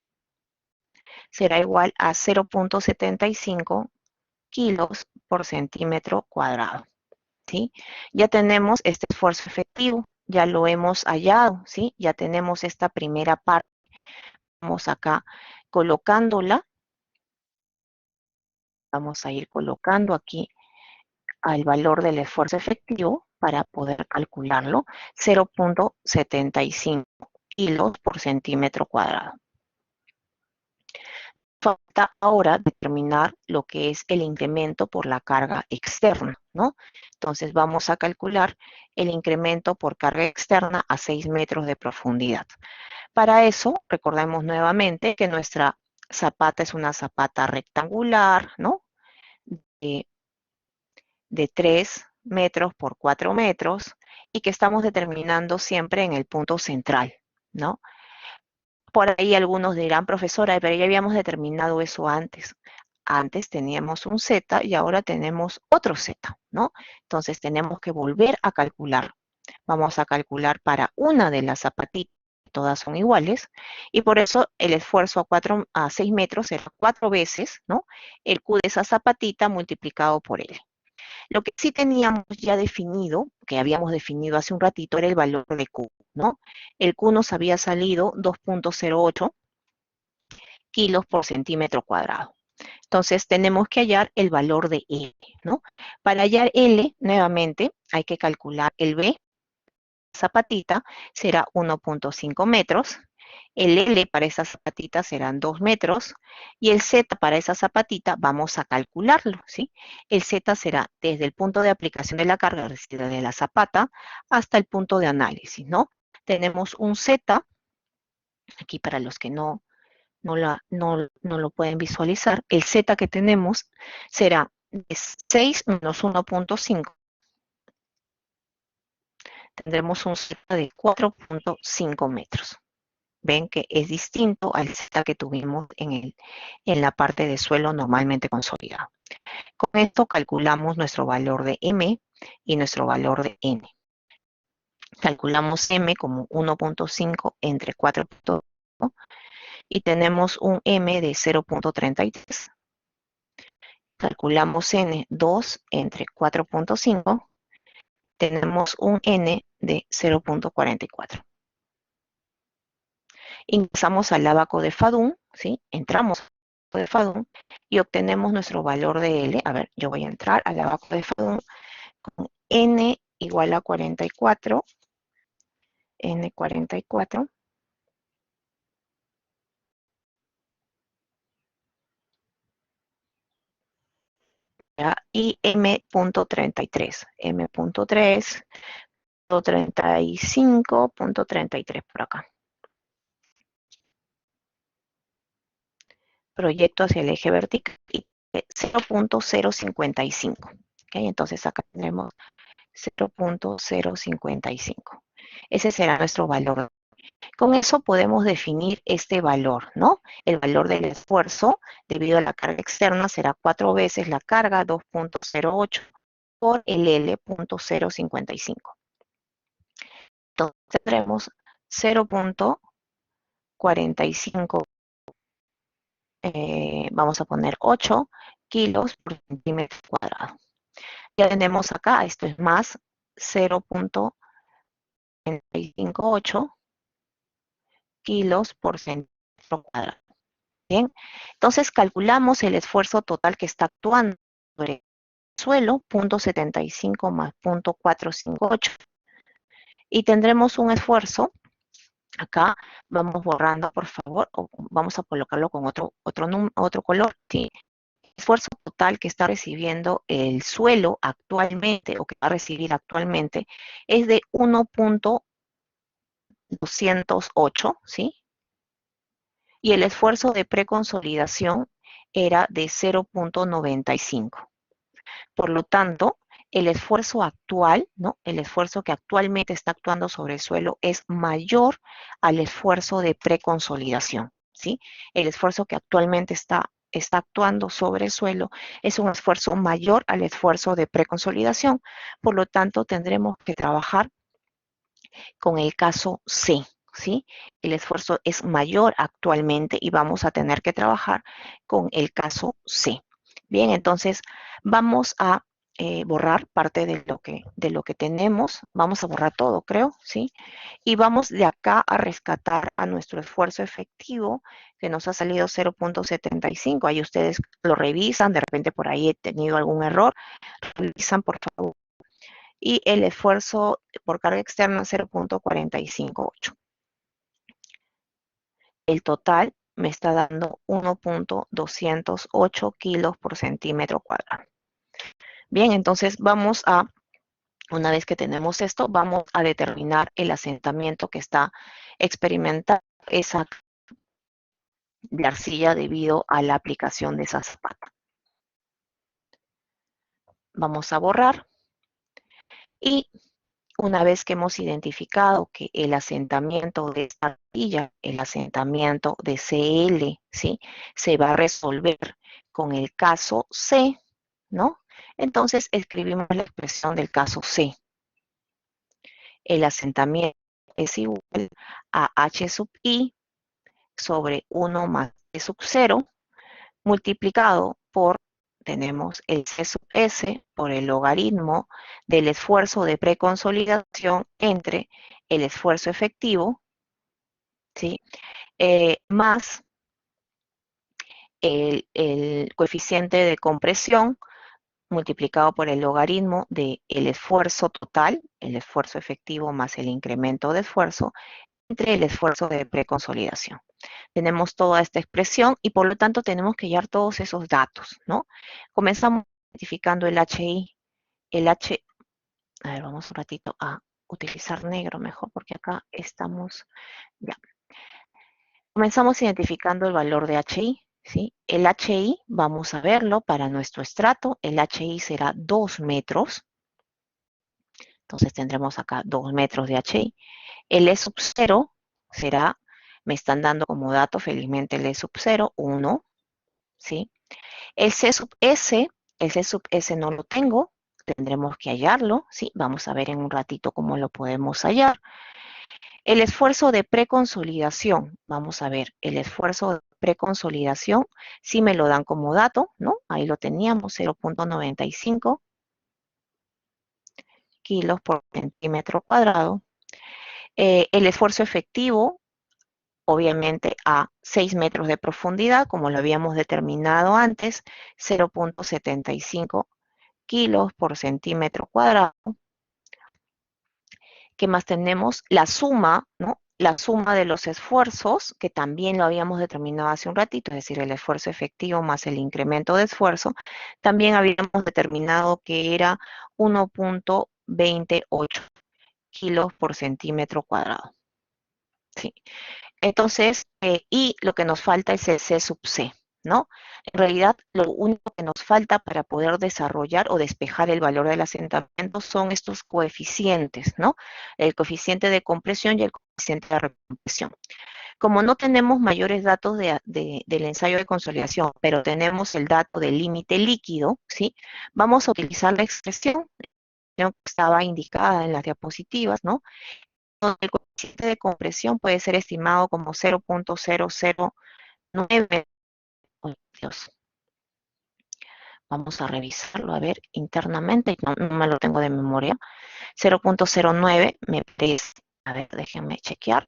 será igual a 0,75 kilos por centímetro cuadrado, ¿sí? Ya tenemos este esfuerzo efectivo, ya lo hemos hallado, ¿sí? Ya tenemos esta primera parte. Vamos acá colocándola, vamos a ir colocando aquí al valor del esfuerzo efectivo para poder calcularlo, 0,75 kilos por centímetro cuadrado. Falta ahora determinar lo que es el incremento por la carga externa, ¿no? Entonces vamos a calcular el incremento por carga externa a 6 metros de profundidad. Para eso, recordemos nuevamente que nuestra zapata es una zapata rectangular, ¿no? De 3 metros por 4 metros y que estamos determinando siempre en el punto central, ¿no? Por ahí algunos dirán, profesora, pero ya habíamos determinado eso antes. Antes teníamos un Z y ahora tenemos otro Z, ¿no? Entonces tenemos que volver a calcular. Vamos a calcular para una de las zapatitas, todas son iguales, y por eso el esfuerzo a 6 metros será 4 veces, ¿no? El Q de esa zapatita multiplicado por L. Lo que sí teníamos ya definido, que habíamos definido hace un ratito, era el valor de Q, ¿no? El Q nos había salido 2,08 kilos por centímetro cuadrado. Entonces tenemos que hallar el valor de L, ¿no? Para hallar L, nuevamente, hay que calcular el B, zapatita, será 1,5 metros, el L para esa zapatita serán 2 metros, y el Z para esa zapatita vamos a calcularlo, ¿sí? El Z será desde el punto de aplicación de la carga, es decir, de la zapata, hasta el punto de análisis, ¿no? Tenemos un Z, aquí para los que no lo pueden visualizar, el Z que tenemos será de 6 menos 1,5. Tendremos un Z de 4,5 metros. Ven que es distinto al Z que tuvimos en la parte de suelo normalmente consolidado. Con esto calculamos nuestro valor de M y nuestro valor de N. Calculamos M como 1,5 entre 4,5 y tenemos un M de 0,33. Calculamos N 2 entre 4,5, tenemos un N de 0,44. Ingresamos al abaco de Fadún, ¿sí? Entramos al de Fadún y obtenemos nuestro valor de L. A ver, yo voy a entrar al abaco de Fadún con N igual a 44, N 44, ¿ya? Y M.33, M.3, 35.33 por acá. Proyecto hacia el eje vertical y 0.055. ¿Okay? Entonces acá tenemos 0.055. Ese será nuestro valor. Con eso podemos definir este valor, ¿no? El valor del esfuerzo debido a la carga externa será 4 veces la carga, 2.08 por el L.055. Entonces tendremos 0.45, vamos a poner 8 kilos por centímetro cuadrado. Ya tenemos acá, esto es más 0.458 kilos por centímetro cuadrado. Bien, entonces calculamos el esfuerzo total que está actuando sobre el suelo, 0.75 más 0.458, y tendremos un esfuerzo, acá vamos borrando por favor, o vamos a colocarlo con otro color, ¿sí? El esfuerzo total que está recibiendo el suelo actualmente, o que va a recibir actualmente, es de 1.208, ¿sí? Y el esfuerzo de preconsolidación era de 0.95. Por lo tanto, el esfuerzo actual, ¿no? El esfuerzo que actualmente está actuando sobre el suelo es mayor al esfuerzo de preconsolidación, ¿sí? El esfuerzo que actualmente está actuando sobre el suelo es un esfuerzo mayor al esfuerzo de preconsolidación. Por lo tanto, tendremos que trabajar con el caso C, ¿sí? El esfuerzo es mayor actualmente y vamos a tener que trabajar con el caso C. Bien, entonces vamos a borrar parte de lo que tenemos. Vamos a borrar todo, creo, ¿sí? Y vamos de acá a rescatar a nuestro esfuerzo efectivo, que nos ha salido 0.75. Ahí ustedes lo revisan, de repente por ahí he tenido algún error. Revisan, por favor, y el esfuerzo por carga externa 0.458. El total me está dando 1.208 kilos por centímetro cuadrado. Bien, entonces vamos a, una vez que tenemos esto, vamos a determinar el asentamiento que está experimentando esa de arcilla debido a la aplicación de esa zapata. Vamos a borrar y una vez que hemos identificado que el asentamiento de esta arcilla, el asentamiento de CL, ¿sí? Se va a resolver con el caso C, ¿no? Entonces escribimos la expresión del caso C. El asentamiento es igual a H sub I sobre 1 más T sub 0 multiplicado por, tenemos el C sub S por el logaritmo del esfuerzo de preconsolidación entre el esfuerzo efectivo, ¿sí? Más el coeficiente de compresión multiplicado por el logaritmo del esfuerzo total, el esfuerzo efectivo más el incremento de esfuerzo, entre el esfuerzo de preconsolidación. Tenemos toda esta expresión y por lo tanto tenemos que hallar todos esos datos, ¿no? Comenzamos identificando el HI, el H, a ver, vamos un ratito a utilizar negro mejor porque acá estamos, ya. Comenzamos identificando el valor de HI, ¿sí? El HI, vamos a verlo para nuestro estrato, el HI será 2 metros, entonces tendremos acá 2 metros de HI. El E sub 0 será, me están dando como dato felizmente el E sub 0, 1, ¿sí? El C sub S no lo tengo, tendremos que hallarlo, ¿sí? Vamos a ver en un ratito cómo lo podemos hallar. El esfuerzo de preconsolidación, vamos a ver, el esfuerzo de preconsolidación, sí me lo dan como dato, ¿no? Ahí lo teníamos, 0.95 kilos por centímetro cuadrado. El esfuerzo efectivo, obviamente a 6 metros de profundidad, como lo habíamos determinado antes, 0.75 kilos por centímetro cuadrado. ¿Qué más tenemos? La suma, ¿no? la suma de los esfuerzos, que también lo habíamos determinado hace un ratito, es decir, el esfuerzo efectivo más el incremento de esfuerzo, también habíamos determinado que era 1.28 kilos por centímetro cuadrado. ¿Sí? Entonces, y lo que nos falta es el C sub C, ¿no? En realidad, lo único que nos falta para poder desarrollar o despejar el valor del asentamiento son estos coeficientes, ¿no? El coeficiente de compresión y el coeficiente de recompresión. Como no tenemos mayores datos del ensayo de consolidación, pero tenemos el dato del límite líquido, ¿sí? Vamos a utilizar la expresión que estaba indicada en las diapositivas, ¿no? El coeficiente de compresión puede ser estimado como 0.009. Oh, Dios, vamos a revisarlo, a ver, internamente, no me lo tengo de memoria. 0.09 me parece. A ver, déjenme chequear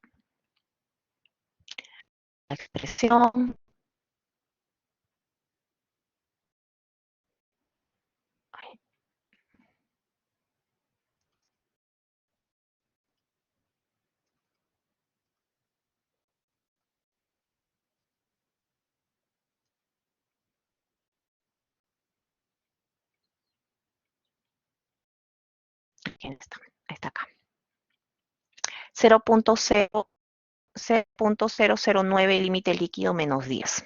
la expresión. ¿Quién está? Está acá. 0.009 límite líquido menos 10. Esa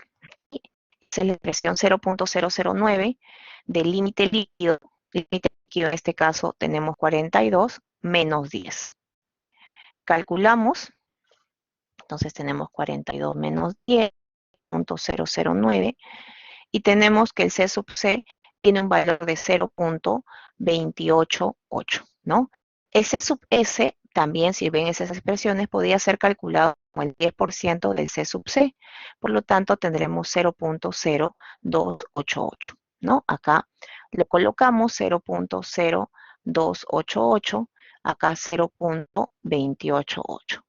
es la expresión 0.009 del límite líquido. Límite líquido en este caso tenemos 42 menos 10. Calculamos, entonces tenemos 42 menos 10.009 y tenemos que el C sub C tiene un valor de 0.288, ¿no? El C sub S también, si ven esas expresiones, podría ser calculado como el 10% del C sub C. Por lo tanto, tendremos 0.0288, ¿no? Acá lo colocamos 0.0288, acá 0.288.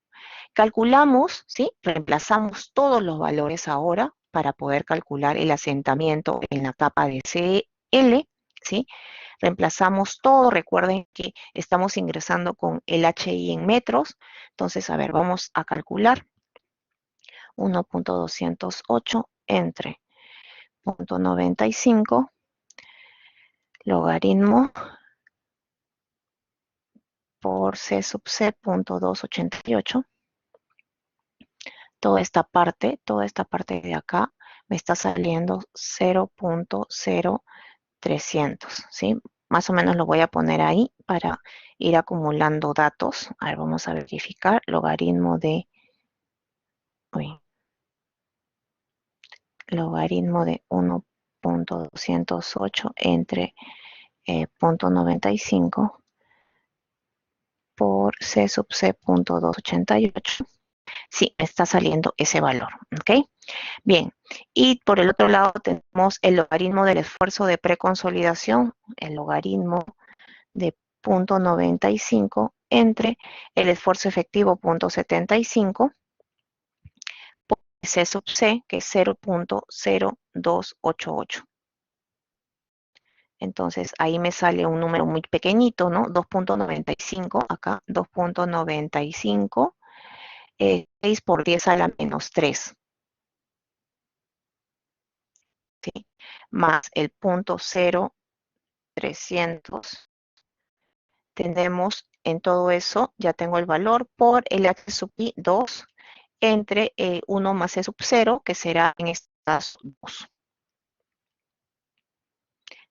Calculamos, ¿sí? Reemplazamos todos los valores ahora para poder calcular el asentamiento en la capa de CL, ¿sí? Reemplazamos todo, recuerden que estamos ingresando con el HI en metros, entonces, a ver, vamos a calcular 1.208 entre 0.95 logaritmo por C sub C 0.288. Toda esta parte de acá me está saliendo 0.0300, ¿sí? Más o menos lo voy a poner ahí para ir acumulando datos. A ver, vamos a verificar. Logaritmo de 1.208 entre 0.95 por C sub C 0.288. Sí, me está saliendo ese valor, ¿ok? Bien, y por el otro lado tenemos el logaritmo del esfuerzo de preconsolidación, el logaritmo de 0.95 entre el esfuerzo efectivo 0.75 por C sub C, que es 0.0288. Entonces, ahí me sale un número muy pequeñito, ¿no? 2.95, acá 2.95, 6 por 10 a la menos 3. ¿Sí? Más el 0.0300, tenemos en todo eso, ya tengo el valor por el H sub I 2 entre 1 más E sub 0, que será en este caso 2.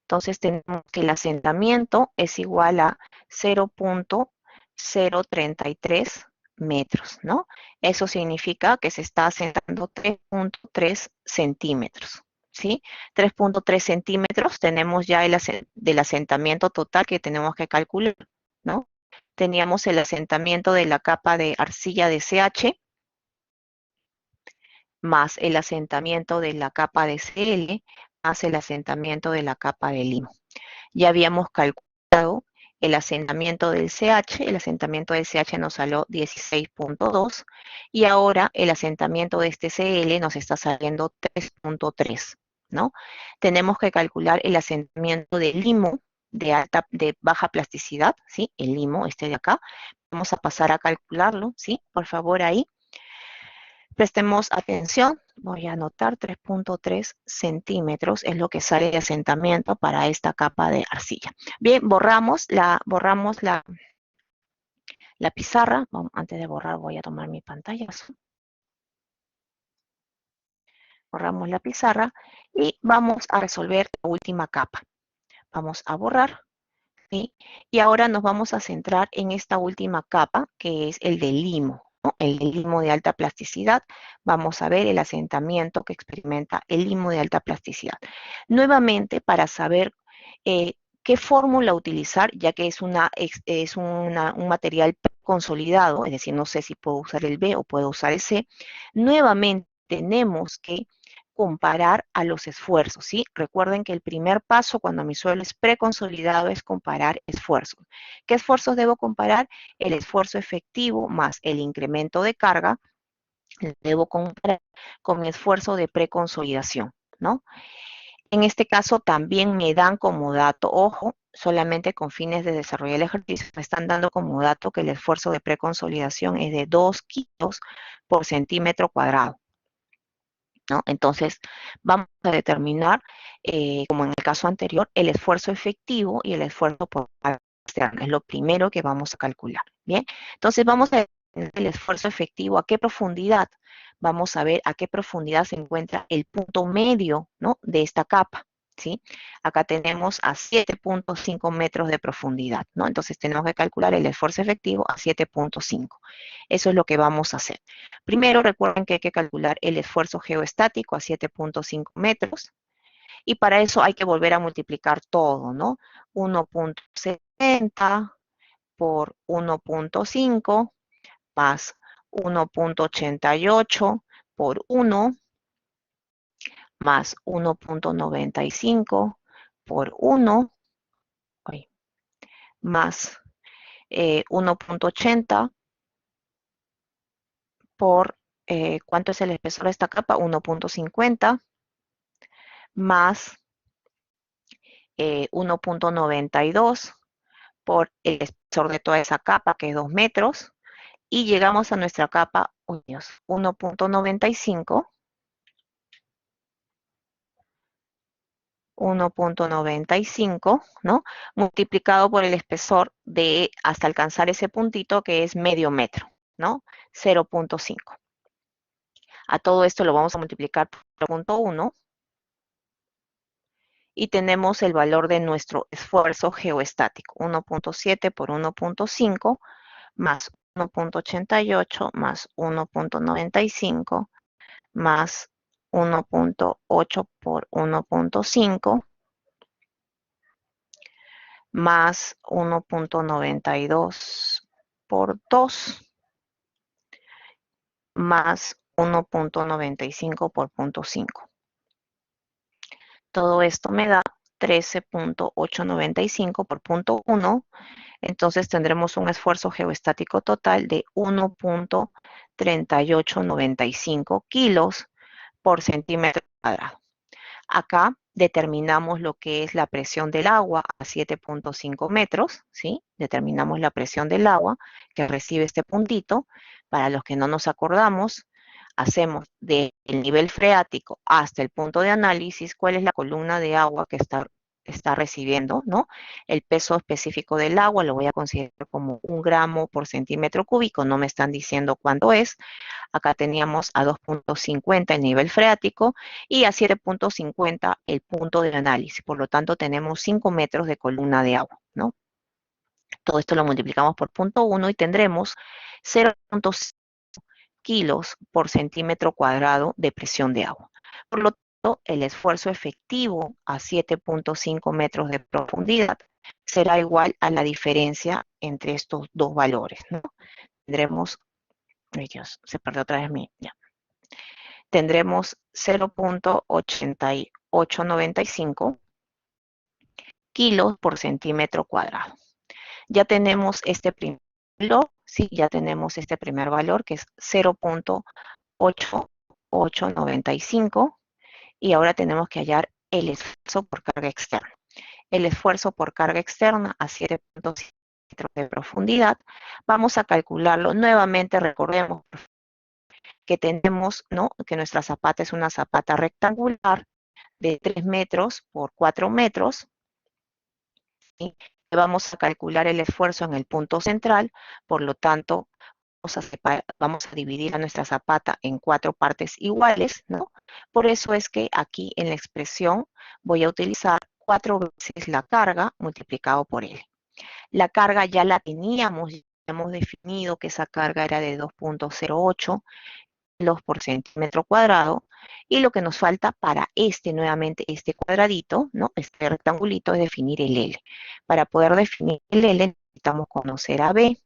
Entonces tenemos que el asentamiento es igual a 0.033 metros, ¿no? Eso significa que se está asentando 3.3 centímetros, ¿sí? 3.3 centímetros tenemos ya del asentamiento total que tenemos que calcular, ¿no? Teníamos el asentamiento de la capa de arcilla de CH más el asentamiento de la capa de CL más el asentamiento de la capa de limo. Ya habíamos calculado el asentamiento del CH, el asentamiento del CH nos salió 16.2 y ahora el asentamiento de este CL nos está saliendo 3.3, ¿no? Tenemos que calcular el asentamiento del limo de baja plasticidad, ¿sí? El limo, este de acá. Vamos a pasar a calcularlo, ¿sí? Por favor, ahí. Prestemos atención. Voy a anotar 3.3 centímetros es lo que sale de asentamiento para esta capa de arcilla. Bien, borramos la pizarra. Antes de borrar voy a tomar mi pantalla. Borramos la pizarra y vamos a resolver la última capa. Vamos a borrar, ¿sí? Y ahora nos vamos a centrar en esta última capa, que es el del limo, ¿no? El del limo de alta plasticidad. Vamos a ver el asentamiento que experimenta el limo de alta plasticidad. Nuevamente, para saber qué fórmula utilizar, ya que es un material consolidado, es decir, no sé si puedo usar el B o puedo usar el C, nuevamente tenemos que comparar a los esfuerzos, ¿sí? Recuerden que el primer paso cuando mi suelo es preconsolidado es comparar esfuerzos. ¿Qué esfuerzos debo comparar? El esfuerzo efectivo más el incremento de carga, debo comparar con mi esfuerzo de preconsolidación, ¿no? En este caso también me dan como dato, ojo, solamente con fines de desarrollar el ejercicio, me están dando como dato que el esfuerzo de preconsolidación es de 2 kilos por centímetro cuadrado, ¿no? Entonces, vamos a determinar, como en el caso anterior, el esfuerzo efectivo y el esfuerzo por carga externa. Es lo primero que vamos a calcular, ¿bien? Entonces, vamos a determinar el esfuerzo efectivo, ¿a qué profundidad? Vamos a ver a qué profundidad se encuentra el punto medio, ¿no? De esta capa, ¿sí? Acá tenemos a 7.5 metros de profundidad, ¿no? Entonces, tenemos que calcular el esfuerzo efectivo a 7.5. Eso es lo que vamos a hacer. Primero, recuerden que hay que calcular el esfuerzo geoestático a 7.5 metros y para eso hay que volver a multiplicar todo, ¿no? 1.70 por 1.5 más 1.88 por 1 más 1.95 por 1 más 1.80 por, ¿cuánto es el espesor de esta capa? 1.50 más 1.92 por el espesor de toda esa capa, que es 2 metros, y llegamos a nuestra capa 1.95, 1.95, ¿no? Multiplicado por el espesor de hasta alcanzar ese puntito que es medio metro, ¿no? 0.5. A todo esto lo vamos a multiplicar por 0.1 y tenemos el valor de nuestro esfuerzo geoestático, 1.7 por 1.5 más 1.88 más 1.95 más 1.8 por 1.5 más 1.92 por 2 más 1.95 por 0.5. Todo esto me da 13.895 por 0.1. Entonces tendremos un esfuerzo geoestático total de 1.3895 kilos por centímetro cuadrado. Acá determinamos lo que es la presión del agua a 7.5 metros, ¿sí? Determinamos la presión del agua que recibe este puntito. Para los que no nos acordamos, hacemos del nivel freático hasta el punto de análisis cuál es la columna de agua que está recibiendo, ¿no? El peso específico del agua lo voy a considerar como 1 gramo por centímetro cúbico, no me están diciendo cuánto es. Acá teníamos a 2.50 el nivel freático y a 7.50 el punto de análisis. Por lo tanto, tenemos 5 metros de columna de agua, ¿no? Todo esto lo multiplicamos por 0.1 y tendremos 0.5 kilos por centímetro cuadrado de presión de agua. Por lo tanto, el esfuerzo efectivo a 7.5 metros de profundidad será igual a la diferencia entre estos dos valores, ¿no? Tendremos, ay Dios, se perdió otra vez ya. Tendremos 0.8895 kilos por centímetro cuadrado. Ya tenemos este primer valor, sí, ya tenemos este primer valor que es 0.8895 y ahora tenemos que hallar el esfuerzo por carga externa. el esfuerzo por carga externa a 7.7 metros de profundidad. Vamos a calcularlo nuevamente. Recordemos que tenemos, ¿no?, que nuestra zapata es una zapata rectangular de 3 metros por 4 metros. ¿Sí? Vamos a calcular el esfuerzo en el punto central, por lo tanto, vamos a dividir a nuestra zapata en 4 partes iguales, ¿no? Por eso es que aquí en la expresión voy a utilizar 4 veces la carga multiplicado por L. La carga ya la teníamos, ya hemos definido que esa carga era de 2.08 kilos por centímetro cuadrado, y lo que nos falta para nuevamente este cuadradito, ¿no?, este rectangulito, es definir el L. Para poder definir el L necesitamos conocer a B,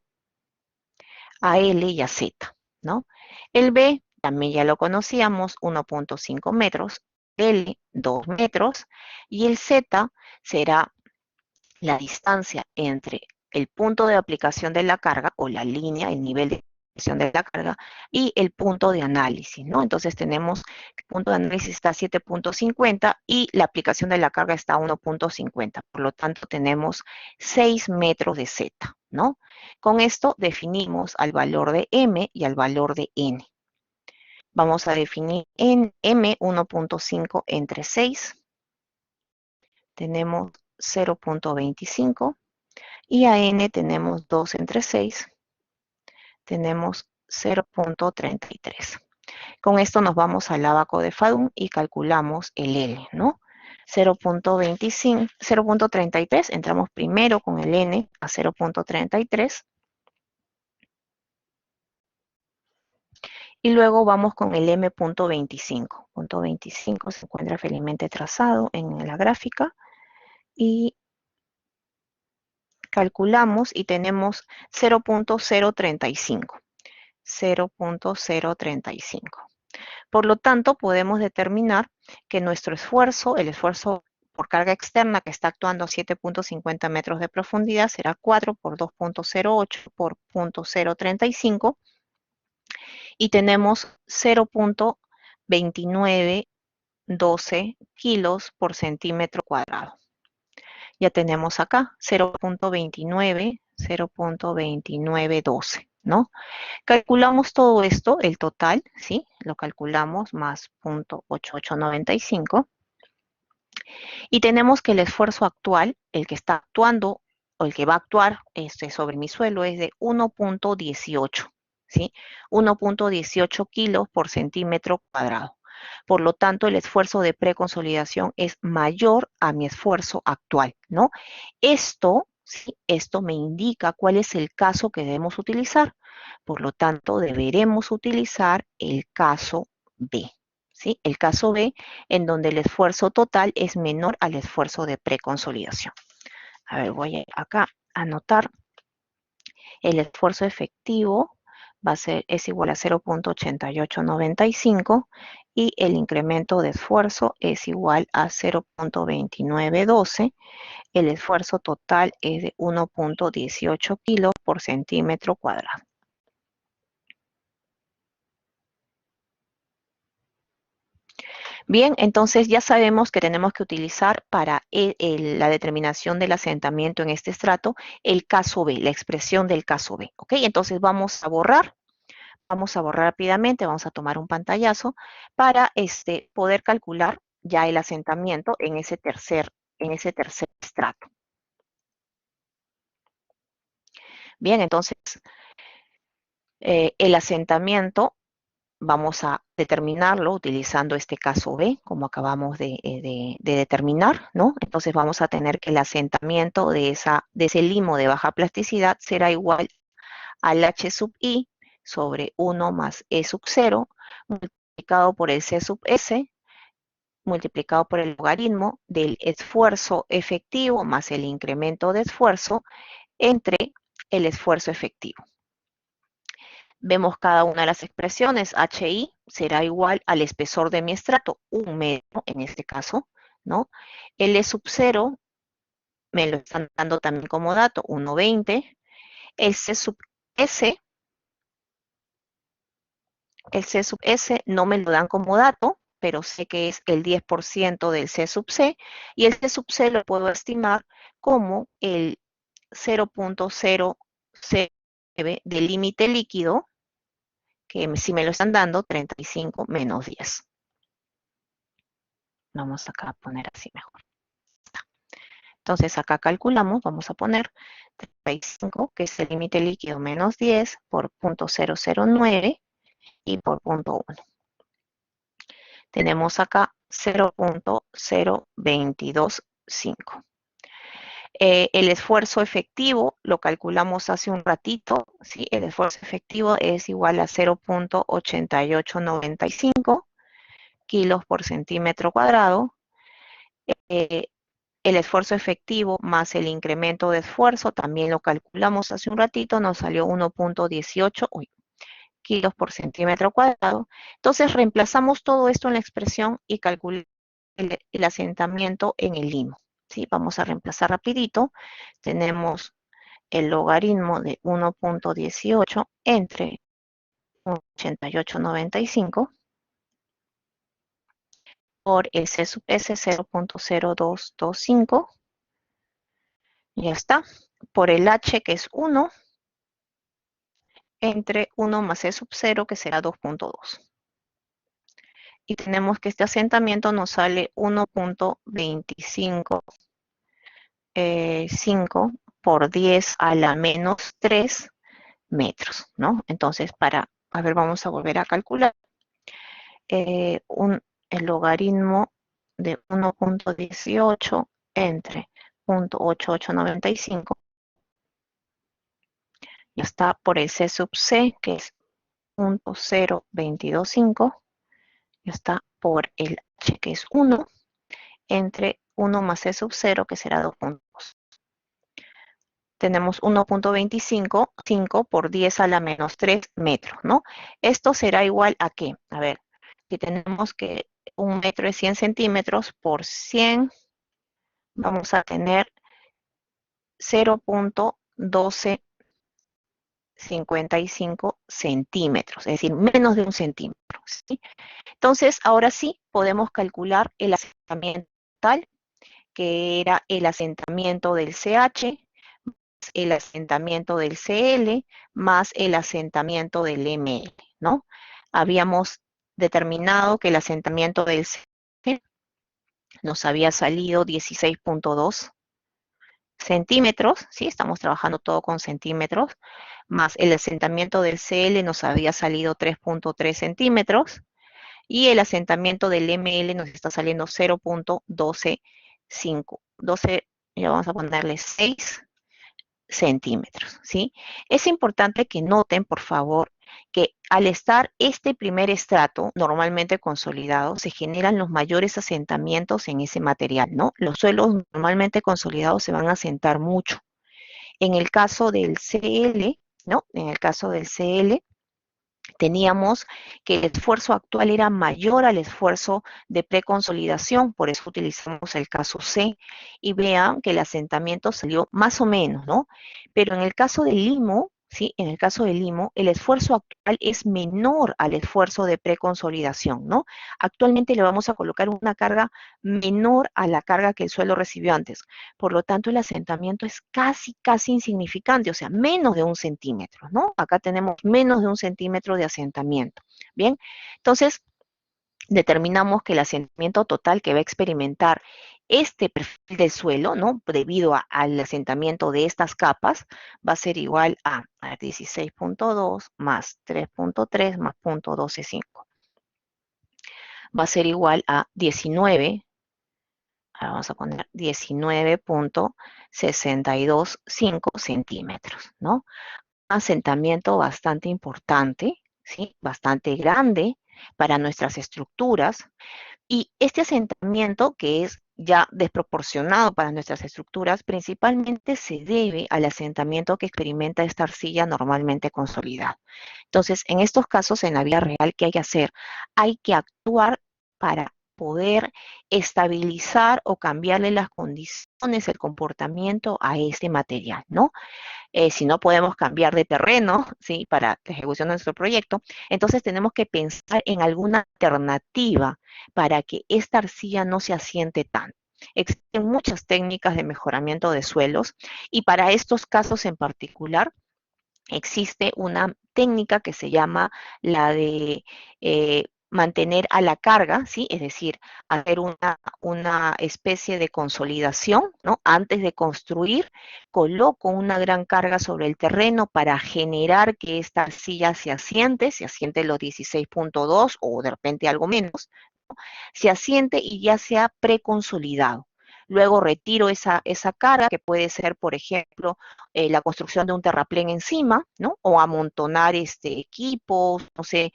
a L y a Z, ¿no? El B también ya lo conocíamos, 1.5 metros, L 2 metros, y el Z será la distancia entre el punto de aplicación de la carga, o la línea, el nivel de aplicación de la carga, y el punto de análisis, ¿no? Entonces tenemos que el punto de análisis está a 7.50 y la aplicación de la carga está a 1.50. Por lo tanto, tenemos 6 metros de Z, ¿no? Con esto definimos al valor de M y al valor de N. Vamos a definir en M 1.5 entre 6. Tenemos 0.25. Y a N tenemos 2 entre 6, tenemos 0.33. Con esto nos vamos al ábaco de Fadum y calculamos el L, ¿no? 0.25, 0.33, entramos primero con el N a 0.33 y luego vamos con el M.25. Punto 25 se encuentra felizmente trazado en la gráfica y calculamos y tenemos 0.035. 0.035. Por lo tanto, podemos determinar que nuestro esfuerzo, el esfuerzo por carga externa que está actuando a 7.50 metros de profundidad, será 4 por 2.08 por 0.035 y tenemos 0.2912 kilos por centímetro cuadrado. Ya tenemos acá 0.2912, ¿no? Calculamos todo esto, el total, ¿sí? Lo calculamos más 0.8895 y tenemos que el esfuerzo actual, el que está actuando o el que va a actuar sobre mi suelo, es de 1.18, ¿sí? 1.18 kilos por centímetro cuadrado. Por lo tanto, el esfuerzo de preconsolidación es mayor a mi esfuerzo actual, ¿no? Esto, ¿sí?, esto me indica cuál es el caso que debemos utilizar. Por lo tanto, deberemos utilizar el caso B, ¿sí? El caso B, en donde el esfuerzo total es menor al esfuerzo de preconsolidación. A ver, voy a acá a anotar. El esfuerzo efectivo es igual a 0.8895 y el incremento de esfuerzo es igual a 0.2912. El esfuerzo total es de 1.18 kilos por centímetro cuadrado. Bien, entonces ya sabemos que tenemos que utilizar para la determinación del asentamiento en este estrato el caso B, la expresión del caso B, ¿ok? Entonces vamos a borrar rápidamente, vamos a tomar un pantallazo para poder calcular ya el asentamiento en ese tercer estrato. Bien, entonces el asentamiento vamos a determinarlo utilizando este caso B, como acabamos de determinar, ¿no? Entonces vamos a tener que el asentamiento de ese limo de baja plasticidad será igual al H sub I sobre 1 más E sub 0, multiplicado por el C sub S, multiplicado por el logaritmo del esfuerzo efectivo más el incremento de esfuerzo entre el esfuerzo efectivo. Vemos cada una de las expresiones. HI será igual al espesor de mi estrato, 1 metro en este caso, ¿no? L sub 0 me lo están dando también como dato, 1,20. El C sub S, no me lo dan como dato, pero sé que es el 10% del C sub C, y el C sub C lo puedo estimar como el 0.009 del límite líquido, que si me lo están dando, 35 menos 10. Vamos acá a poner así mejor. Entonces acá calculamos, vamos a poner 35, que es el límite líquido menos 10 por 0.009 y por 0.1. Tenemos acá 0.0225. El esfuerzo efectivo lo calculamos hace un ratito, ¿sí? El esfuerzo efectivo es igual a 0.8895 kilos por centímetro cuadrado. Eh, el esfuerzo efectivo más el incremento de esfuerzo, también lo calculamos hace un ratito, nos salió 1.18 kilos por centímetro cuadrado. Entonces reemplazamos todo esto en la expresión y calculamos el asentamiento en el limo. ¿Sí? Vamos a reemplazar rapidito. Tenemos el logaritmo de 1.18 entre 8895 por el C sub S 0.0225. Ya está. Por el H, que es 1, entre 1 más C sub 0, que será 2.2. Y tenemos que este asentamiento nos sale 1.255 por 10 a la menos 3 metros, ¿no? Entonces, a ver, vamos a volver a calcular. El logaritmo de 1.18 entre 0.8895, ya está, por el C sub C, que es 0.0225, ya está, por el H, que es 1, entre 1 más C sub 0, que será 2.2. Tenemos 1.25, 5 por 10 a la menos 3 metros, ¿no? Esto será igual a ¿qué? A ver, si tenemos que un metro es 100 centímetros por 100, vamos a tener 0.1255 centímetros, es decir, menos de un centímetro, ¿sí? Entonces, ahora sí podemos calcular el asentamiento total, que era el asentamiento del CH, el asentamiento del CL, más el asentamiento del ML, ¿no? Habíamos determinado que el asentamiento del CL nos había salido 16.2 centímetros, ¿sí? Estamos trabajando todo con centímetros, más el asentamiento del CL nos había salido 3.3 centímetros, y el asentamiento del ML nos está saliendo 0.125. 12, ya vamos a ponerle 6 centímetros, ¿sí? Es importante que noten, por favor, que al estar este primer estrato normalmente consolidado, se generan los mayores asentamientos en ese material, ¿no? Los suelos normalmente consolidados se van a asentar mucho. En el caso del CL, ¿no? En el caso del CL, teníamos que el esfuerzo actual era mayor al esfuerzo de preconsolidación, por eso utilizamos el caso C, y vean que el asentamiento salió más o menos, ¿no? Pero en el caso del limo, ¿sí? En el caso del limo, el esfuerzo actual es menor al esfuerzo de preconsolidación, ¿no? Actualmente le vamos a colocar una carga menor a la carga que el suelo recibió antes. Por lo tanto, el asentamiento es casi insignificante, o sea, menos de un centímetro, ¿no? Acá tenemos menos de un centímetro de asentamiento. Bien, entonces determinamos que el asentamiento total que va a experimentar este perfil del suelo, ¿no? Debido al asentamiento de estas capas, va a ser igual a 16.2 más 3.3 más 0.125. Va a ser igual a 19, ahora vamos a poner 19.625 centímetros, ¿no? Un asentamiento bastante importante, ¿sí? Bastante grande para nuestras estructuras. Y este asentamiento, que es ya desproporcionado para nuestras estructuras, principalmente se debe al asentamiento que experimenta esta arcilla normalmente consolidada. Entonces, en estos casos, en la vida real, ¿qué hay que hacer? Hay que actuar para poder estabilizar o cambiarle las condiciones, el comportamiento a este material, ¿no? Si no podemos cambiar de terreno, ¿sí? Para la ejecución de nuestro proyecto, entonces tenemos que pensar en alguna alternativa para que esta arcilla no se asiente tanto. Existen muchas técnicas de mejoramiento de suelos y para estos casos en particular existe una técnica que se llama la de mantener a la carga, ¿sí? Es decir, hacer una especie de consolidación, ¿no? Antes de construir, coloco una gran carga sobre el terreno para generar que esta arcilla se asiente los 16.2 o de repente algo menos, se asiente y ya sea preconsolidado. Luego retiro esa carga, que puede ser, por ejemplo, la construcción de un terraplén encima, ¿no? O amontonar equipos, no sé,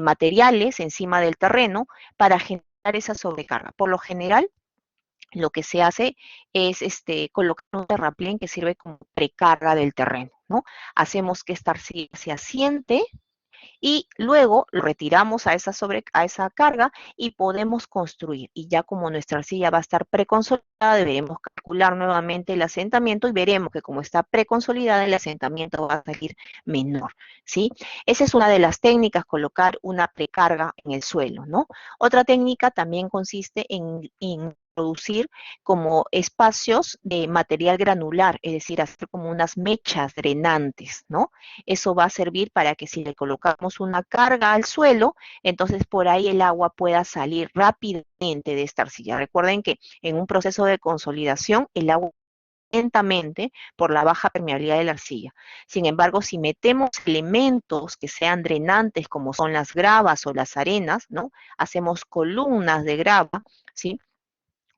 materiales encima del terreno para generar esa sobrecarga. Por lo general, lo que se hace es colocar un terraplén que sirve como precarga del terreno, ¿no? Hacemos que esta arcilla se asiente y luego lo retiramos a esa carga y podemos construir. Y ya como nuestra arcilla va a estar preconsolidada, deberemos calcular nuevamente el asentamiento y veremos que como está preconsolidada, el asentamiento va a salir menor, ¿sí? Esa es una de las técnicas, colocar una precarga en el suelo, ¿no? Otra técnica también consiste en introducir como espacios de material granular, es decir, hacer como unas mechas drenantes, ¿no? Eso va a servir para que si le colocamos una carga al suelo, entonces por ahí el agua pueda salir rápidamente de esta arcilla. Recuerden que en un proceso de consolidación, el agua lentamente por la baja permeabilidad de la arcilla. Sin embargo, si metemos elementos que sean drenantes, como son las gravas o las arenas, ¿no? Hacemos columnas de grava, ¿sí?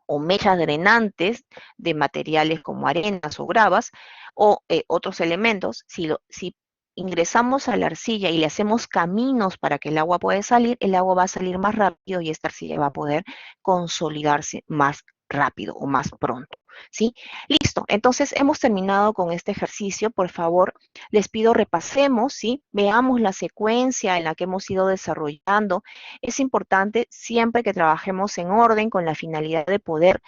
O mechas drenantes de materiales como arenas o gravas o otros elementos, si ingresamos a la arcilla y le hacemos caminos para que el agua pueda salir, el agua va a salir más rápido y esta arcilla va a poder consolidarse más rápido o más pronto, ¿sí? Listo, entonces hemos terminado con este ejercicio. Por favor, les pido repasemos, ¿sí? Veamos la secuencia en la que hemos ido desarrollando. Es importante siempre que trabajemos en orden con la finalidad de poder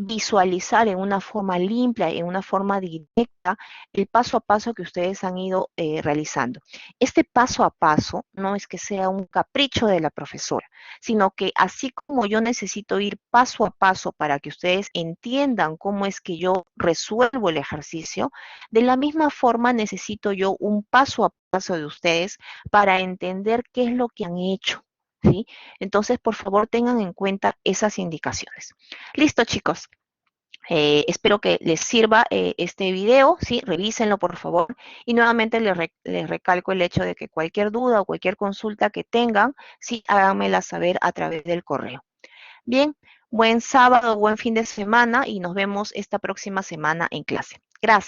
visualizar en una forma limpia, en una forma directa, el paso a paso que ustedes han ido realizando. Este paso a paso no es que sea un capricho de la profesora, sino que así como yo necesito ir paso a paso para que ustedes entiendan cómo es que yo resuelvo el ejercicio, de la misma forma necesito yo un paso a paso de ustedes para entender qué es lo que han hecho, ¿sí? Entonces, por favor, tengan en cuenta esas indicaciones. Listo, chicos. Espero que les sirva este video, ¿sí? Revísenlo, por favor. Y nuevamente les recalco el hecho de que cualquier duda o cualquier consulta que tengan, sí, háganmela saber a través del correo. Bien, buen sábado, buen fin de semana y nos vemos esta próxima semana en clase. Gracias.